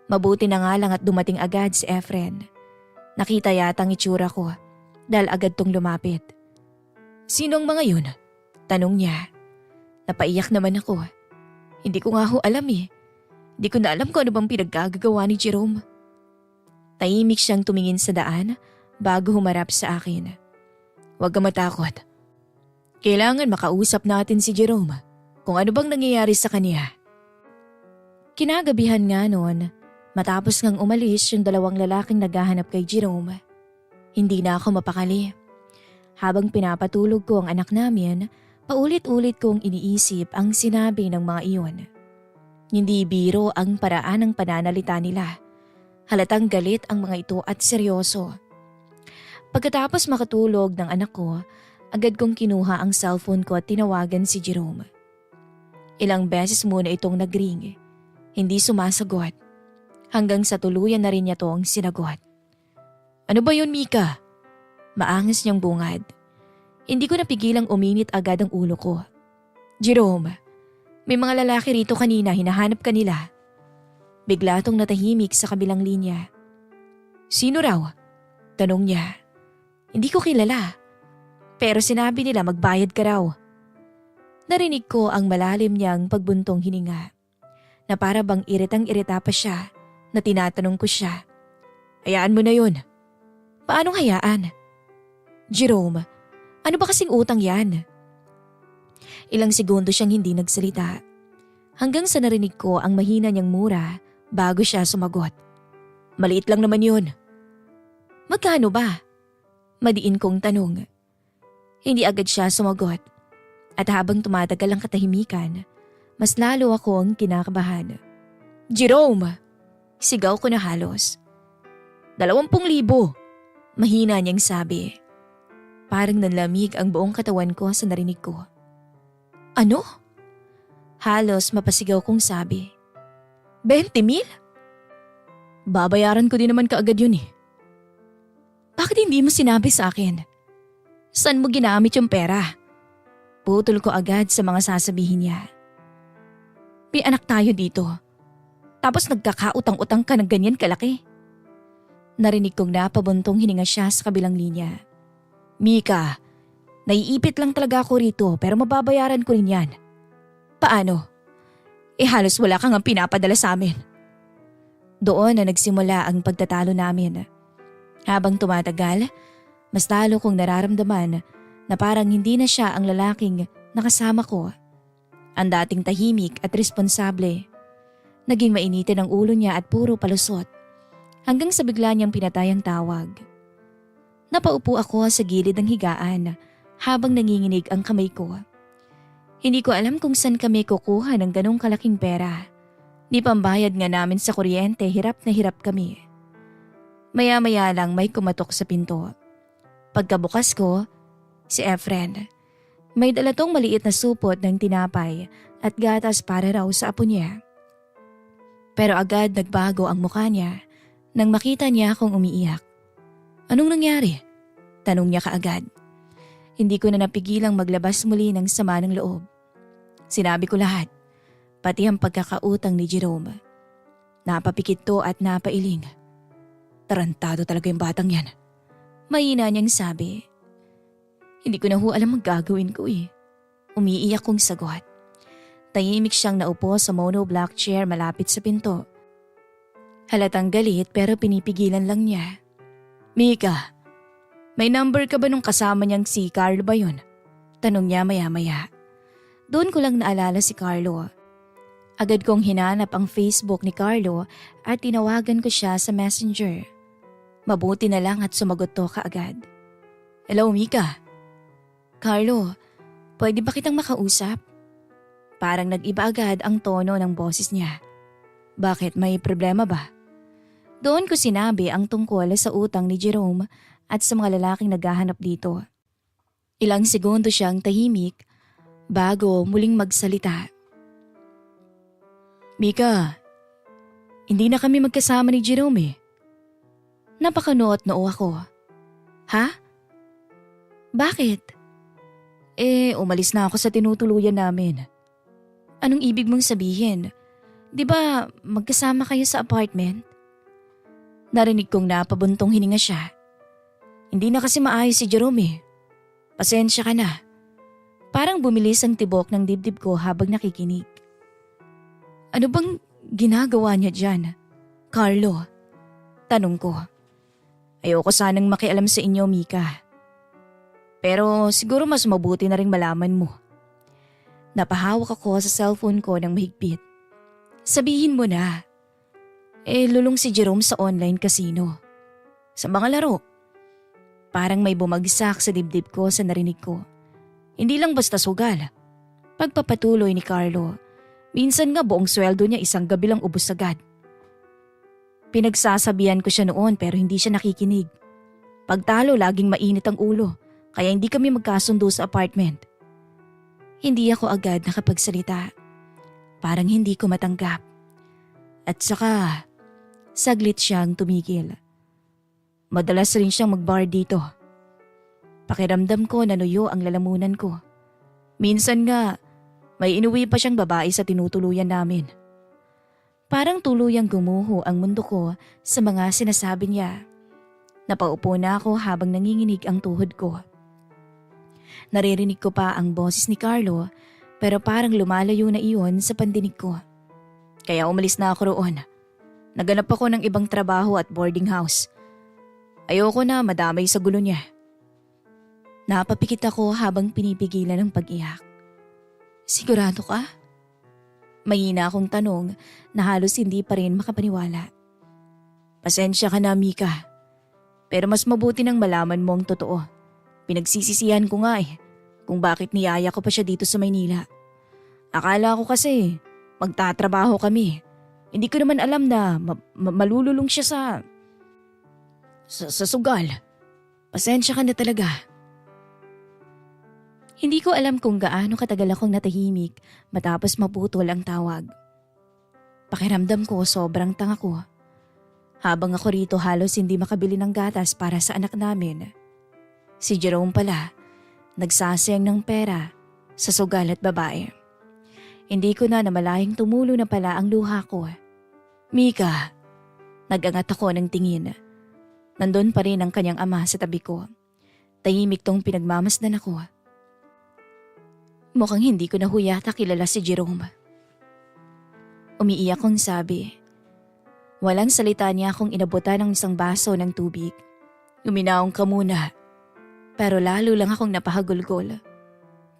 Mabuti na nga lang at dumating agad si Efren. Nakita yata ang itsura ko dahil agad tong lumapit. "Sino ang mga yun?" tanong niya. Napaiyak naman ako. Hindi ko nga ho alam eh. Hindi ko na alam kung ano bang pinaggagawa ni Jerome. Tahimik siyang tumingin sa daan bago humarap sa akin. "Huwag ka matakot. Kailangan makausap natin si Jerome kung ano bang nangyayari sa kanya." Kinagabihan nga noon, matapos ngang umalis yung dalawang lalaking naghahanap kay Jerome. Hindi na ako mapakali. Habang pinapatulog ko ang anak namin, paulit-ulit kong iniisip ang sinabi ng mga iyon. Hindi biro ang paraan ng pananalita nila. Halatang galit ang mga ito at seryoso. Pagkatapos makatulog ng anak ko, agad kong kinuha ang cellphone ko at tinawagan si Jerome. Ilang beses muna itong nagring. Hindi sumasagot. Hanggang sa tuluyan na rin niya tong sinagot. "Ano ba yun, Mika?" Maangas niyang bungad. Hindi ko napigilang uminit agad ang ulo ko. "Jerome, may mga lalaki rito kanina, hinahanap ka nila." Bigla tong natahimik sa kabilang linya. "Sino raw?" tanong niya. "Hindi ko kilala. Pero sinabi nila magbayad ka raw." Narinig ko ang malalim niyang pagbuntong hininga. Na para bang iritang-irita pa siya na tinatanong ko siya. "Hayaan mo na yun." "Paanong hayaan?" "Jerome, ano ba kasing utang yan?" Ilang segundo siyang hindi nagsalita. Hanggang sa narinig ko ang mahina niyang mura bago siya sumagot. "Maliit lang naman yun." "Magkano ba?" Madiin kong tanong. Hindi agad siya sumagot. At habang tumatagal ang katahimikan, mas lalo akong kinakabahan. "Jerome!" Sigaw ko na halos. 20,000. Mahina niyang sabi. Parang nanlamig ang buong katawan ko sa narinig ko. "Ano?" Halos mapasigaw kong sabi. 20,000? "Babayaran ko din naman kaagad yun eh." "Bakit hindi mo sinabi sa akin? Saan mo ginamit yung pera?" Putol ko agad sa mga sasabihin niya. "May anak tayo dito. Tapos nagkakautang-utang ka ng ganyan kalaki." Narinig kong napabuntong hininga siya sa kabilang linya. "Mika, naiipit lang talaga ako rito pero mababayaran ko rin yan." "Paano? Halos wala kang pinapadala sa amin." Doon na nagsimula ang pagtatalo namin. Habang tumatagal, mas lalo kong nararamdaman na parang hindi na siya ang lalaking nakasama ko. Ang dating tahimik at responsable. Naging mainitin ang ulo niya at puro palusot. Hanggang sa bigla niyang pinatay ang tawag. Napaupo ako sa gilid ng higaan habang nanginginig ang kamay ko. Hindi ko alam kung saan kami kukuha ng ganong kalaking pera. Di pambayad nga namin sa kuryente, hirap na hirap kami. Maya-maya lang may kumatok sa pinto. Pagkabukas ko, si Efren. May dala tong maliit na supot ng tinapay at gatas para raw sa apo niya. Pero agad nagbago ang mukha niya nang makita niya akong umiiyak. Anong nangyari? Tanong niya kaagad. Hindi ko na napigilang maglabas muli ng sama ng loob. Sinabi ko lahat, pati ang pagkakautang ni Jerome. Napapikit to at napailing. Tarantado talaga yung batang yan. Mahina niyang sabi. Hindi ko na ho alam ang gagawin ko eh. Umiiyak kong sagot. Tahimik siyang naupo sa monoblock chair malapit sa pinto. Halatang galit pero pinipigilan lang niya. Mika, may number ka ba nung kasama niyang si Carlo ba yun? Tanong niya maya-maya. Doon ko lang naalala si Carlo. Agad kong hinanap ang Facebook ni Carlo at tinawagan ko siya sa messenger. Mabuti na lang at sumagot to kaagad. Hello Mika. Carlo, pwede ba kitang makausap? Parang nag-iba agad ang tono ng boses niya. Bakit, may problema ba? Doon ko sinabi ang tungkol sa utang ni Jerome at sa mga lalaking naghahanap dito. Ilang segundo siyang tahimik bago muling magsalita. Mika, hindi na kami magkasama ni Jerome eh. Napakanuot-noo ako. Ha? Bakit? Umalis na ako sa tinutuluyan namin. Anong ibig mong sabihin? Di ba magkasama kayo sa apartment? Narinig kong napabuntong hininga siya. Hindi na kasi maayos si Jerome eh. Pasensya ka na. Parang bumilis ang tibok ng dibdib ko habang nakikinig. Ano bang ginagawa niya dyan? Carlo? Tanong ko. Ayoko sanang makialam sa inyo, Mika. Pero siguro mas mabuti na rin malaman mo. Napahawak ako sa cellphone ko ng mahigpit. Sabihin mo na. Lulong si Jerome sa online casino. Sa mga laro. Parang may bumagsak sa dibdib ko sa narinig ko. Hindi lang basta sugal. Pagpapatuloy ni Carlo. Minsan nga buong sweldo niya isang gabi lang ubos agad. Pinagsasabihan ko siya noon pero hindi siya nakikinig. Pagtalo laging mainit ang ulo kaya hindi kami magkasundo sa apartment. Hindi ako agad nakapagsalita. Parang hindi ko matanggap. At saka, saglit siyang tumigil. Madalas rin siyang mag-bar dito. Pakiramdam ko nanuyo ang lalamunan ko. Minsan nga, may inuwi pa siyang babae sa tinutuluyan namin. Parang tuluyang gumuho ang mundo ko sa mga sinasabi niya. Napaupo na ako habang nanginginig ang tuhod ko. Naririnig ko pa ang boses ni Carlo pero parang lumalayo na iyon sa pandinig ko. Kaya umalis na ako roon. Naganap ako ng ibang trabaho at boarding house. Ayoko na madamay sa gulo niya. Napapikit ako habang pinipigilan ng pag-iyak. Sigurado ka? Mahina akong tanong na halos hindi pa rin makapaniwala. Pasensya ka na, Mika. Pero mas mabuti nang malaman mo ang totoo. Pinagsisisihan ko nga kung bakit niyaya ko pa siya dito sa Maynila. Akala ko kasi magtatrabaho kami. Hindi ko naman alam na malululong siya sa sugal. Pasensya ka na talaga. Hindi ko alam kung gaano katagal akong natahimik matapos maputol ang tawag. Pakiramdam ko sobrang tanga ko. Habang ako rito halos hindi makabili ng gatas para sa anak namin. Si Jerome pala, nagsasayang ng pera sa sugal at babae. Hindi ko na namalayang tumulo na pala ang luha ko. Mika, nag-angat ako ng tingin. Nandun pa rin ang kanyang ama sa tabi ko. Tahimik tong pinagmamasdan ako. Mukhang hindi ko na huyata kilala si Jerome. Umiiyak kong sabi. Walang salita niya akong inabutan ng isang baso ng tubig. Uminaong ka muna. Pero lalo lang akong napahagulgol.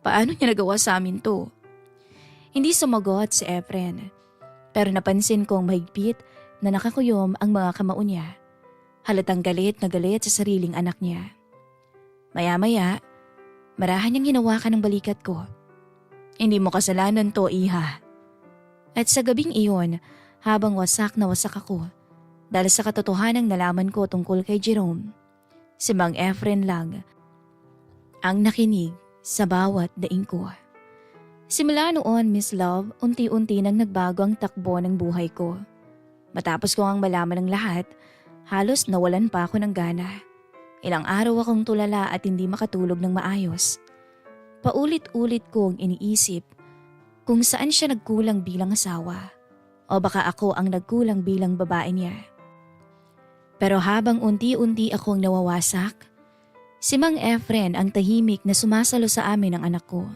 Paano niya nagawa sa amin to? Hindi sumagot si Efren. Pero napansin kong mahigpit na nakakuyom ang mga kamao niya. Halatang galit na galit sa sariling anak niya. Maya-maya, marahan niyang hinawakan ng balikat ko. Hindi mo kasalanan to, iha. At sa gabing iyon, habang wasak na wasak ako, dahil sa katotohanang nalaman ko tungkol kay Jerome, si Mang Efren lang ang nakinig sa bawat daing ko. Simula noon, Miss Love, unti-unti nang nagbago ang takbo ng buhay ko. Matapos ko ang malaman ng lahat, halos nawalan pa ako ng gana. Ilang araw akong tulala at hindi makatulog ng maayos. Paulit-ulit kong iniisip kung saan siya nagkulang bilang asawa o baka ako ang nagkulang bilang babae niya. Pero habang unti-unti akong nawawasak, si Mang Efren ang tahimik na sumasalo sa amin ng anak ko.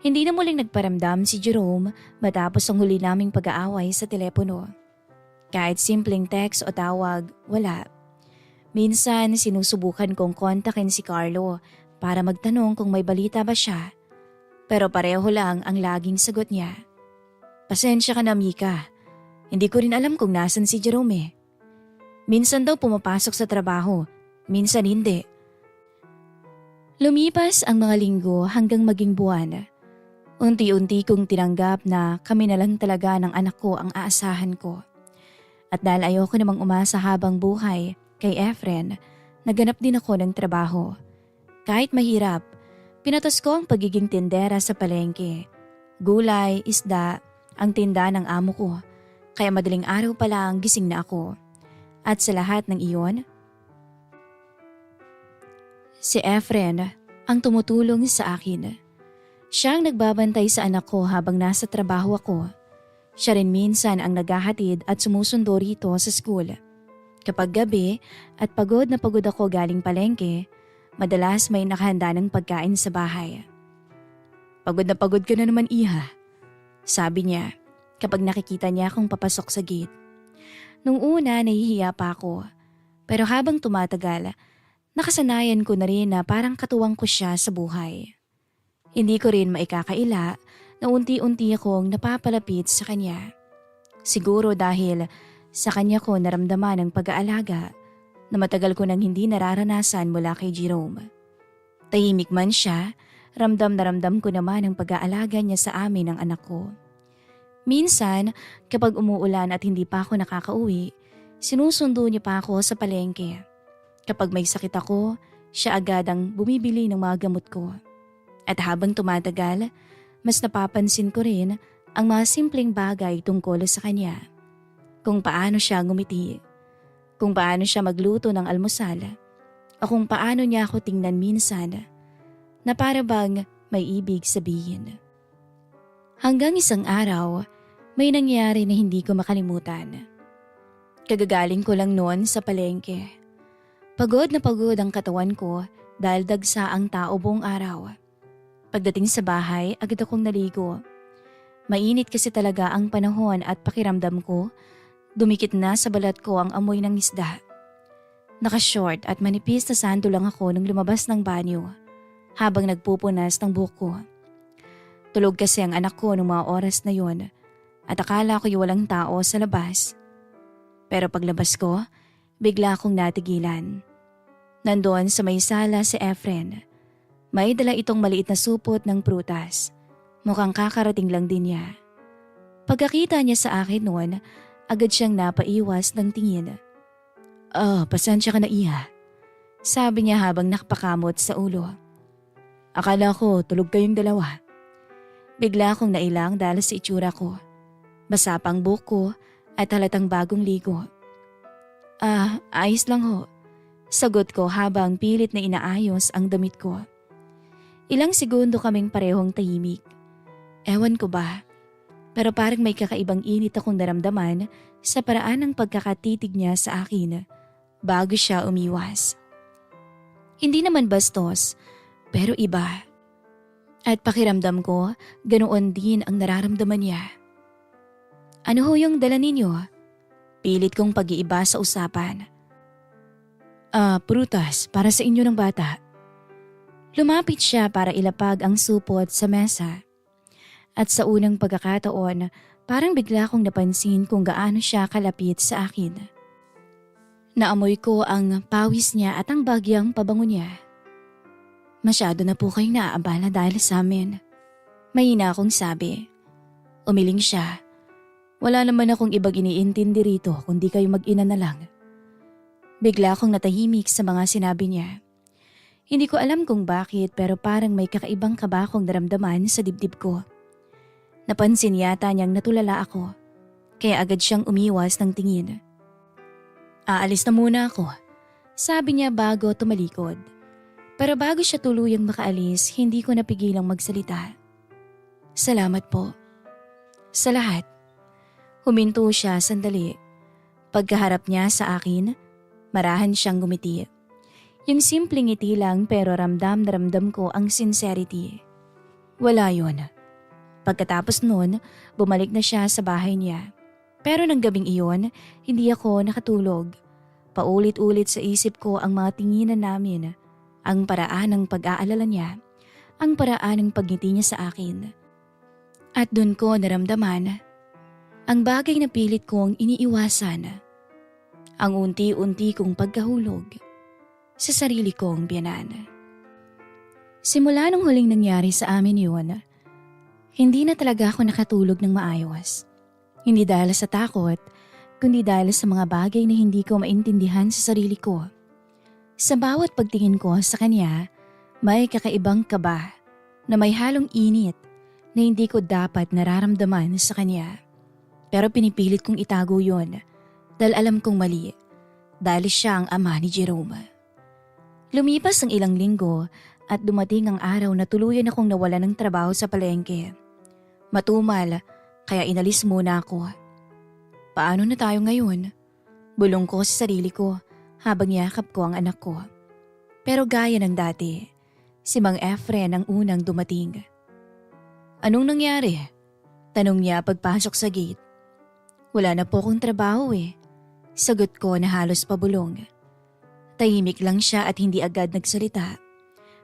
Hindi na muling nagparamdam si Jerome matapos ang huli naming pag-aaway sa telepono. Kahit simpleng text o tawag, wala. Minsan sinusubukan kong kontakin si Carlo para magtanong kung may balita ba siya. Pero pareho lang ang laging sagot niya. Pasensya ka na, Mika. Hindi ko rin alam kung nasan si Jerome. Minsan daw pumapasok sa trabaho, minsan hindi. Lumipas ang mga linggo hanggang maging buwan. Unti-unti kong tinanggap na kami na lang talaga ng anak ko ang aasahan ko. At dahil ayoko namang umasa habang buhay kay Efren, naganap din ako ng trabaho. Kahit mahirap, pinatas ko ang pagiging tindera sa palengke. Gulay, isda, ang tinda ng amo ko. Kaya madaling araw pa lang gising na ako. At sa lahat ng iyon, si Efren ang tumutulong sa akin. Siya ang nagbabantay sa anak ko habang nasa trabaho ako. Siya rin minsan ang naghahatid at sumusundo rito sa school. Kapag gabi at pagod na pagod ako galing palengke, madalas may nakahanda ng pagkain sa bahay. Pagod na pagod ka na naman, Iha, sabi niya kapag nakikita niya akong papasok sa gate. Nung una nahihiya pa ako, pero habang tumatagal, nakasanayan ko na rin na parang katuwang ko siya sa buhay. Hindi ko rin maikakaila na unti-unti akong napapalapit sa kanya. Siguro dahil sa kanya ko naramdaman ang pag-aalaga na matagal ko nang hindi nararanasan mula kay Jerome. Tahimik man siya, ramdam na ramdam ko naman ang pag-aalaga niya sa amin ng anak ko. Minsan, kapag umuulan at hindi pa ako nakakauwi, sinusundo niya pa ako sa palengke. Kapag may sakit ako, siya agad ang bumibili ng mga gamot ko. At habang tumatagal, mas napapansin ko rin ang mga simpleng bagay tungkol sa kanya. Kung paano siya ngumiti, kung paano siya magluto ng almusal, o kung paano niya ako tingnan minsan na para bang may ibig sabihin. Hanggang isang araw, may nangyari na hindi ko makalimutan. Kagagaling ko lang noon sa palengke. Pagod na pagod ang katawan ko dahil dagsa ang tao buong araw. Pagdating sa bahay, agad akong naligo. Mainit kasi talaga ang panahon at pakiramdam ko, dumikit na sa balat ko ang amoy ng isda. Naka-short at manipis na sando lang ako nung lumabas ng banyo habang nagpupunas ng buhok ko. Tulog kasi ang anak ko nung mga oras na yon at akala ko'y walang tao sa labas. Pero paglabas ko, bigla akong natigilan. Nandoon sa may sala si Efren. May dala itong maliit na supot ng prutas. Mukhang kakarating lang din niya. Pagkakita niya sa akin noon, agad siyang napaiwas ng tingin. Pasensya ka na, Iha, sabi niya habang nakapakamot sa ulo. Akala ko tulog kayong dalawa. Bigla akong nailang dahil sa itsura ko. Basa pang buhok ko at halatang bagong ligo. Ayos lang ho, sagot ko habang pilit na inaayos ang damit ko. Ilang segundo kaming parehong tahimik. Ewan ko ba, pero parang may kakaibang init akong naramdaman sa paraan ng pagkakatitig niya sa akin bago siya umiwas. Hindi naman bastos, pero iba. At pakiramdam ko, ganoon din ang nararamdaman niya. Ano ho yung dala ninyo? Pilit kong pag-iiba sa usapan. Prutas para sa inyo ng bata. Lumapit siya para ilapag ang supot sa mesa. At sa unang pagkakataon, parang bigla kong napansin kung gaano siya kalapit sa akin. Naamoy ko ang pawis niya at ang bagyang pabango niya. Masyado na po kayong naaabala dahil sa amin. Mahina akong sabi. Umiling siya. Wala naman akong ibang iniintindi rito kundi kayo mag-ina na lang. Bigla akong natahimik sa mga sinabi niya.
Hindi ko alam kung bakit pero parang may kakaibang kaba akong naramdaman sa dibdib ko. Napansin yata niyang natulala ako, kaya agad siyang umiwas ng tingin. Aalis na muna ako, sabi niya bago tumalikod. Pero bago siya tuluyang makaalis, hindi ko napigilang magsalita. Salamat po. Sa lahat. Huminto siya sandali. Pagkaharap niya sa akin, marahan siyang gumiti. Yung simpleng ngiti lang pero ramdam na ramdam ko ang sincerity. Wala yun. Pagkatapos nun, bumalik na siya sa bahay niya. Pero ng gabing iyon, hindi ako nakatulog. Paulit-ulit sa isip ko ang mga tinginan namin, ang paraan ng pag-aalala niya, ang paraan ng pagngiti niya sa akin. At dun ko naramdaman ang bagay na pilit kong iniiwasan, ang unti-unti kong pagkahulog sa sarili kong biyanan. Simula nung huling nangyari sa amin yun, hindi na talaga ako nakatulog ng maayos. Hindi dahil sa takot, kundi dahil sa mga bagay na hindi ko maintindihan sa sarili ko. Sa bawat pagtingin ko sa kanya, may kakaibang kaba na may halong init na hindi ko dapat nararamdaman sa kanya. Pero pinipilit kong itago yun dahil alam kong mali, dahil siya ang ama ni Jerome. Lumipas ang ilang linggo at dumating ang araw na tuluyan akong nawala ng trabaho sa palengke. Matumal, kaya inalis muna ako. Paano na tayo ngayon? Bulong ko sa sarili ko habang yakap ko ang anak ko. Pero gaya ng dati, si Mang Efren ang unang dumating. Anong nangyari? Tanong niya pagpasok sa gate. Wala na po akong trabaho eh. Sagot ko na halos pabulong. Tahimik lang siya at hindi agad nagsalita.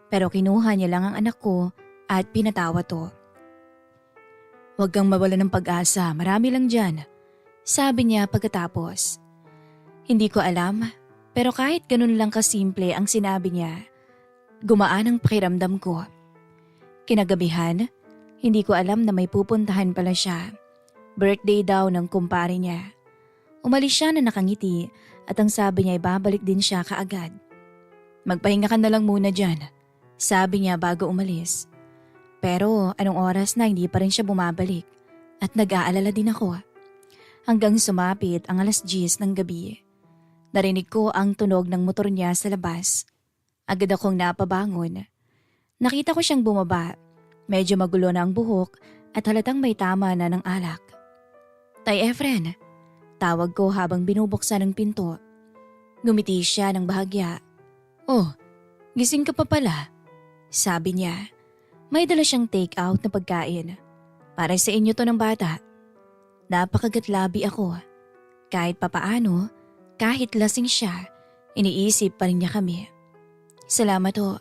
Pero kinuha niya lang ang anak ko at pinatawa to. Huwag kang mawala ng pag-asa, marami lang dyan. Sabi niya pagkatapos. Hindi ko alam, pero kahit ganun lang kasimple ang sinabi niya, gumaan ang pakiramdam ko. Kinagabihan, hindi ko alam na may pupuntahan pala siya. Birthday daw ng kumpare niya. Umalis siya na nakangiti at ang sabi niya ay babalik din siya kaagad. Magpahinga ka na lang muna dyan, sabi niya bago umalis. Pero anong oras na hindi pa rin siya bumabalik at nag-aalala din ako. Hanggang sumapit ang 10:00 ng gabi. Narinig ko ang tunog ng motor niya sa labas. Agad akong napabangon. Nakita ko siyang bumaba. Medyo magulo na ang buhok at halatang may tama na ng alak. Tay Efren, tawag ko habang binubuksan ang pinto. Ngumiti siya ng bahagya. Oh, gising ka pa pala, sabi niya. May dala siyang take out na pagkain. Para sa inyo to ng bata. Napakagatlabi ako. Kahit papaano, kahit lasing siya, iniisip pa rin niya kami. Salamat ho,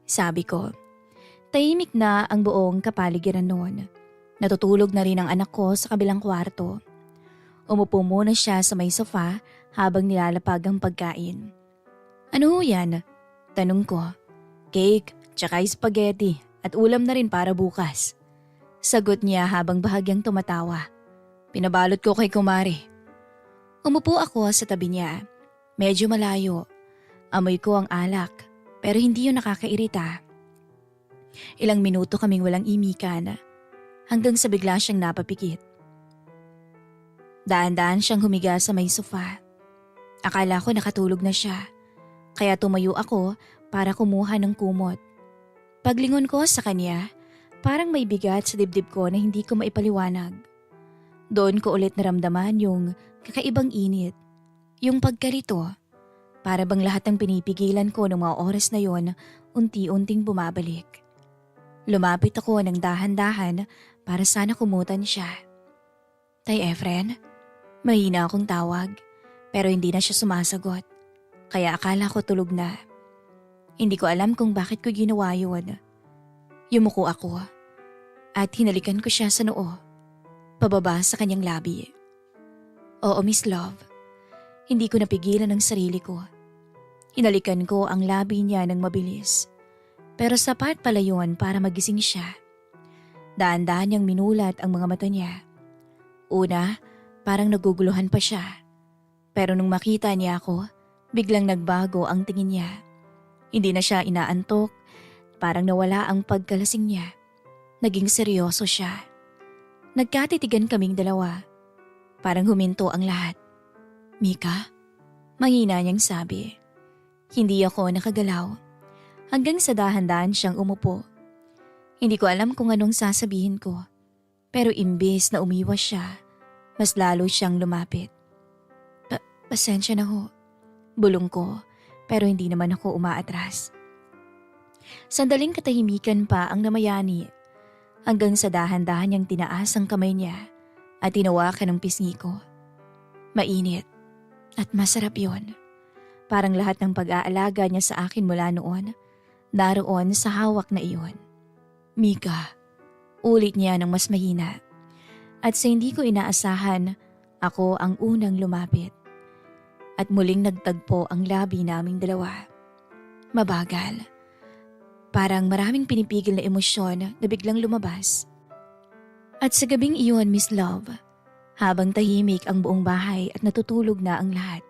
sabi ko. Tahimik na ang buong kapaligiran noon. Natutulog na rin ang anak ko sa kabilang kwarto. Umupo muna siya sa may sofa habang nilalapag ang pagkain. Ano ho yan? Tanong ko. Cake, tsaka spaghetti at ulam na rin para bukas. Sagot niya habang bahagyang tumatawa. Pinabalot ko kay kumari. Umupo ako sa tabi niya. Medyo malayo. Amoy ko ang alak pero hindi yun nakakairita. Ilang minuto kaming walang imikan hanggang sa bigla siyang napapikit. Daan-daan siyang humiga sa may sofa. Akala ko nakatulog na siya, kaya tumayo ako para kumuha ng kumot. Paglingon ko sa kanya, parang may bigat sa dibdib ko na hindi ko maipaliwanag. Doon ko ulit naramdaman yung kakaibang init, yung pagkalito. Para bang lahat ng pinipigilan ko ng mga oras na yon unti-unting bumabalik. Lumapit ako ng dahan-dahan para sana kumutan siya. Tay Efren, mahina akong tawag pero hindi na siya sumasagot. Kaya akala ko tulog na. Hindi ko alam kung bakit ko ginawa yun. Yumuko ako at hinalikan ko siya sa noo, pababa sa kanyang labi. Oo, Miss Love, hindi ko napigilan ang sarili ko. Hinalikan ko ang labi niya ng mabilis. Pero sapat pala yun para magising siya. Daan-daan niyang minulat ang mga mata niya. Una, parang naguguluhan pa siya. Pero nung makita niya ako, biglang nagbago ang tingin niya. Hindi na siya inaantok, parang nawala ang pagkalasing niya. Naging seryoso siya. Nagkatitigan kaming dalawa. Parang huminto ang lahat. "Mika?" Mahina niyang sabi. Hindi ako nakagalaw. Hanggang sa dahan-dahan siyang umupo. Hindi ko alam kung anong sasabihin ko. Pero imbes na umiwas siya, mas lalo siyang lumapit. Pasensya na ho. Bulong ko, pero hindi naman ako umaatras. Sandaling katahimikan pa ang namayani hanggang sa dahan-dahan niyang tinaas ang kamay niya at tinawakan ng pisngi ko. Mainit at masarap yon. Parang lahat ng pag-aalaga niya sa akin mula noon, naroon sa hawak na iyon. "Mika," ulit niya ng mas mahina. At sa hindi ko inaasahan, ako ang unang lumapit. At muling nagtagpo ang labi naming dalawa. Mabagal. Parang maraming pinipigil na emosyon na biglang lumabas. At sa gabing iyon, Miss Love, habang tahimik ang buong bahay at natutulog na ang lahat,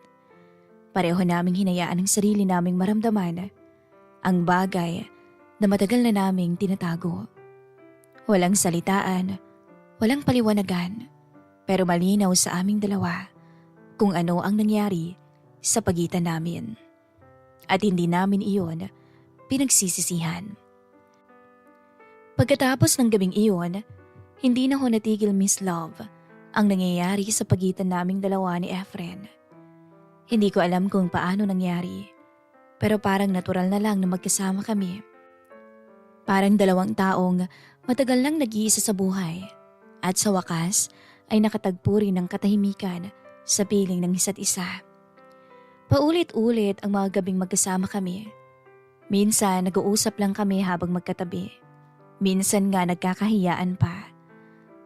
pareho naming hinayaan ang sarili naming maramdaman ang bagay na matagal na naming tinatago. Walang salitaan, walang paliwanagan, pero malinaw sa aming dalawa kung ano ang nangyari sa pagitan namin. At hindi namin iyon pinagsisisihan. Pagkatapos ng gabing iyon, hindi na ho natigil, Miss Love, ang nangyayari sa pagitan naming dalawa ni Efren. Hindi ko alam kung paano nangyari, pero parang natural na lang na magkasama kami. Parang dalawang taong matagal nang nag-iisa sa buhay at sa wakas ay nakatagpo rin ng katahimikan sa piling ng isa't isa. Paulit-ulit ang mga gabing magkasama kami. Minsan nag-uusap lang kami habang magkatabi. Minsan nga nagkakahiyaan pa.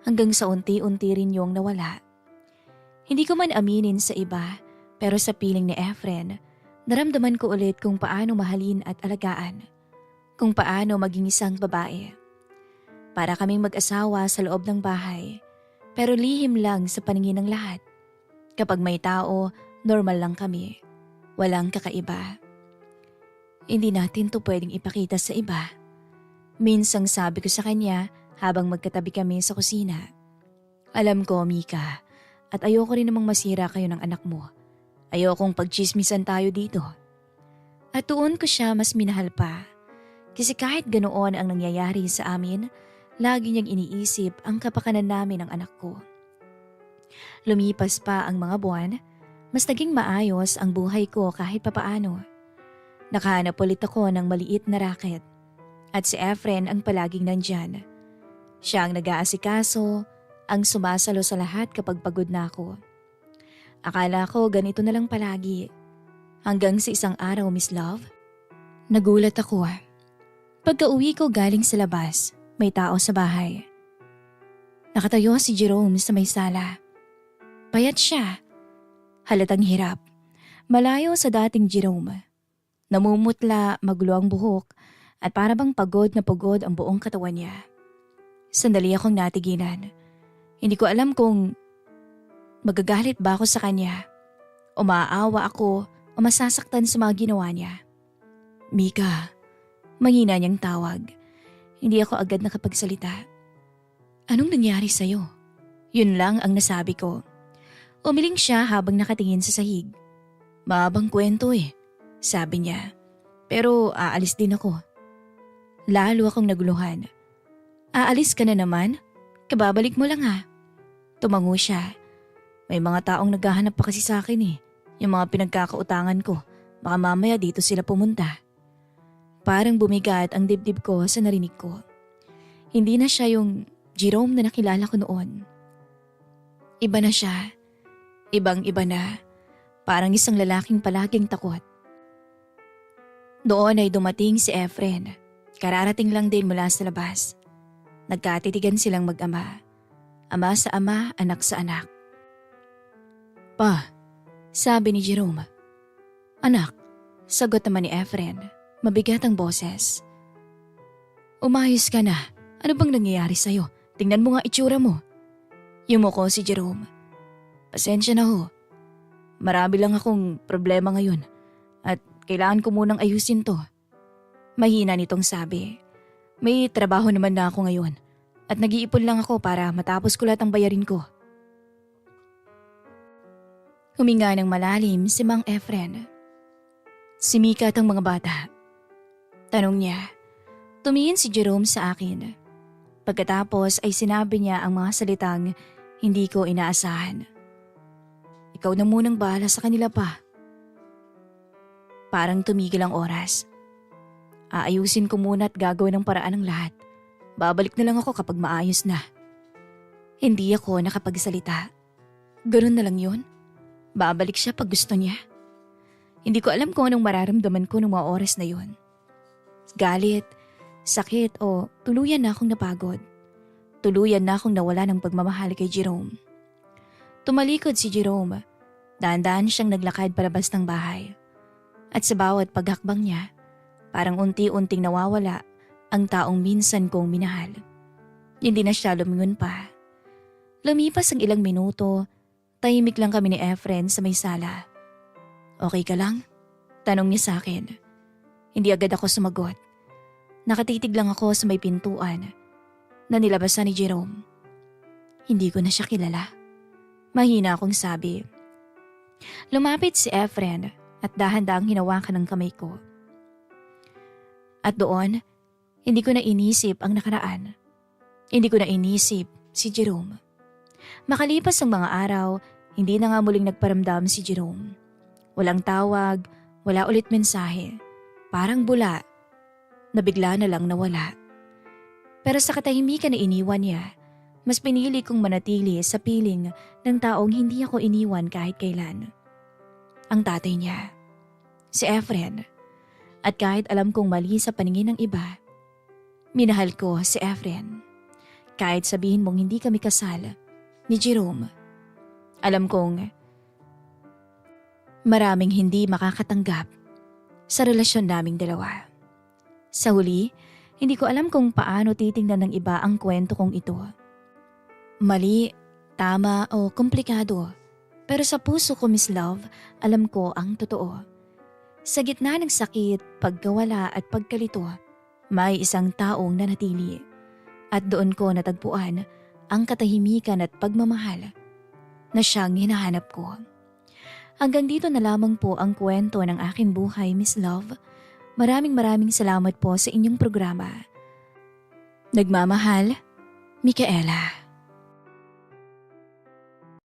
Hanggang sa unti-unti rin yung nawala. Hindi ko man aminin sa iba, pero sa piling ni Efren, naramdaman ko ulit kung paano mahalin at alagaan. Kung paano maging isang babae. Para kaming mag-asawa sa loob ng bahay, pero lihim lang sa paningin ng lahat. Kapag may tao, normal lang kami. Walang kakaiba. Hindi natin to pwedeng ipakita sa iba. Minsang sabi ko sa kanya habang magkatabi kami sa kusina. Alam ko, Mika, at ayoko rin namang masira kayo ng anak mo. Ayokong pagchismisan tayo dito. At doon ko siya mas minahal pa. Kasi kahit ganoon ang nangyayari sa amin, lagi niyang iniisip ang kapakanan namin ng anak ko. Lumipas pa ang mga buwan, mas naging maayos ang buhay ko kahit papaano. Nakahanap ulit ako ng maliit na racket at si Efren ang palaging nandyan. Siya ang nag-aasikaso, ang sumasalo sa lahat kapag pagod na ako. Akala ko ganito na lang palagi. Hanggang sa isang araw, Miss Love, nagulat ako. Pagka-uwi ko galing sa labas, may tao sa bahay. Nakatayo si Jerome sa may sala. Payat siya. Halatang hirap. Malayo sa dating Jerome. Namumutla, magulo ang buhok at parabang pagod na pagod ang buong katawan niya. Sandali akong natigilan. Hindi ko alam kung magagalit ba ako sa kanya o maaawa ako o masasaktan sa mga ginawa niya. "Mika," mahina niyang tawag. Hindi ako agad nakapagsalita. "Anong nangyari sa'yo?" Yun lang ang nasabi ko. Umiling siya habang nakatingin sa sahig. "Mahabang kwento sabi niya. "Pero aalis din ako." Lalo akong naguluhan. "Aalis ka na naman? Kababalik mo lang ha." Tumango siya. "May mga taong naghahanap pa kasi sa akin Yung mga pinagkakautangan ko. Baka mamaya dito sila pumunta." Parang bumigat ang dibdib ko sa narinig ko. Hindi na siya yung Jerome na nakilala ko noon. Iba na siya. Ibang-iba na. Parang isang lalaking palaging takot. Doon ay dumating si Efren. Kararating lang din mula sa labas. Nagkatitigan silang mag-ama. Ama sa ama, anak sa anak. "Pa," sabi ni Jerome. "Anak," sagot naman ni Efren. Mabigat ang boses. "Umayos ka na. Ano bang nangyayari sa'yo? Tingnan mo nga itsura mo." Yumuko si Jerome. "Pasensya na ho. Marami lang akong problema ngayon at kailangan ko munang ayusin to." Mahina nitong sabi. May trabaho naman na ako ngayon at nag-iipon lang ako para matapos ko lahat ang bayarin ko. Huminga ng malalim si Mang Efren. Simikat ang mga bata. Tanong niya. Tumingin si Jerome sa akin. Pagkatapos ay sinabi niya ang mga salitang hindi ko inaasahan. Ikaw na munang bahala sa kanila pa. Parang tumigil ang oras. Aayusin ko muna at gagawin ng paraan ng lahat. Babalik na lang ako kapag maayos na. Hindi ako nakapagsalita. Ganun na lang yun. Babalik siya pag gusto niya. Hindi ko alam kung anong mararamdaman ko ng mga oras na yun. Galit, sakit o tuluyan na akong napagod. Tuluyan na akong nawala ng pagmamahal kay Jerome. Tumalikod si Jerome. Dahan-dahan siyang naglakad palabas ng bahay. At sa bawat paghakbang niya, parang unti-unting nawawala ang taong minsan kong minahal. Hindi na siya lumingon pa. Lumipas ang ilang minuto, tahimik lang kami ni Efren sa may sala. Okay ka lang? Tanong niya sa akin. Hindi agad ako sumagot. Nakatitig lang ako sa may pintuan na nilabasan ni Jerome. Hindi ko na siya kilala. Mahina akong sabi. Lumapit si Efren at dahan-dahang hinawakan ng kamay ko. At doon, hindi ko na inisip ang nakaraan. Hindi ko na inisip si Jerome. Makalipas ang mga araw, hindi na nga muling nagparamdam si Jerome. Walang tawag, wala ulit mensahe. Parang bula, na bigla na lang nawala. Pero sa katahimikan na iniwan niya, mas pinili kong manatili sa piling ng taong hindi ako iniwan kahit kailan. Ang tatay niya, si Efren. At kahit alam kong mali sa paningin ng iba, minahal ko si Efren. Kahit sabihin mong hindi kami kasal ni Jerome, alam kong maraming hindi makakatanggap sa relasyon naming dalawa. Sa huli, hindi ko alam kung paano titingnan ng iba ang kwento kong ito. Mali, tama o komplikado, pero sa puso ko, Miss Love, alam ko ang totoo. Sa gitna ng sakit, pagkawala at pagkalito, may isang taong nanatili. At doon ko natagpuan ang katahimikan at pagmamahal na siyang hinahanap ko. Hanggang dito na lamang po ang kwento ng aking buhay, Miss Love. Maraming salamat po sa inyong programa. Nagmamahal, Micaela.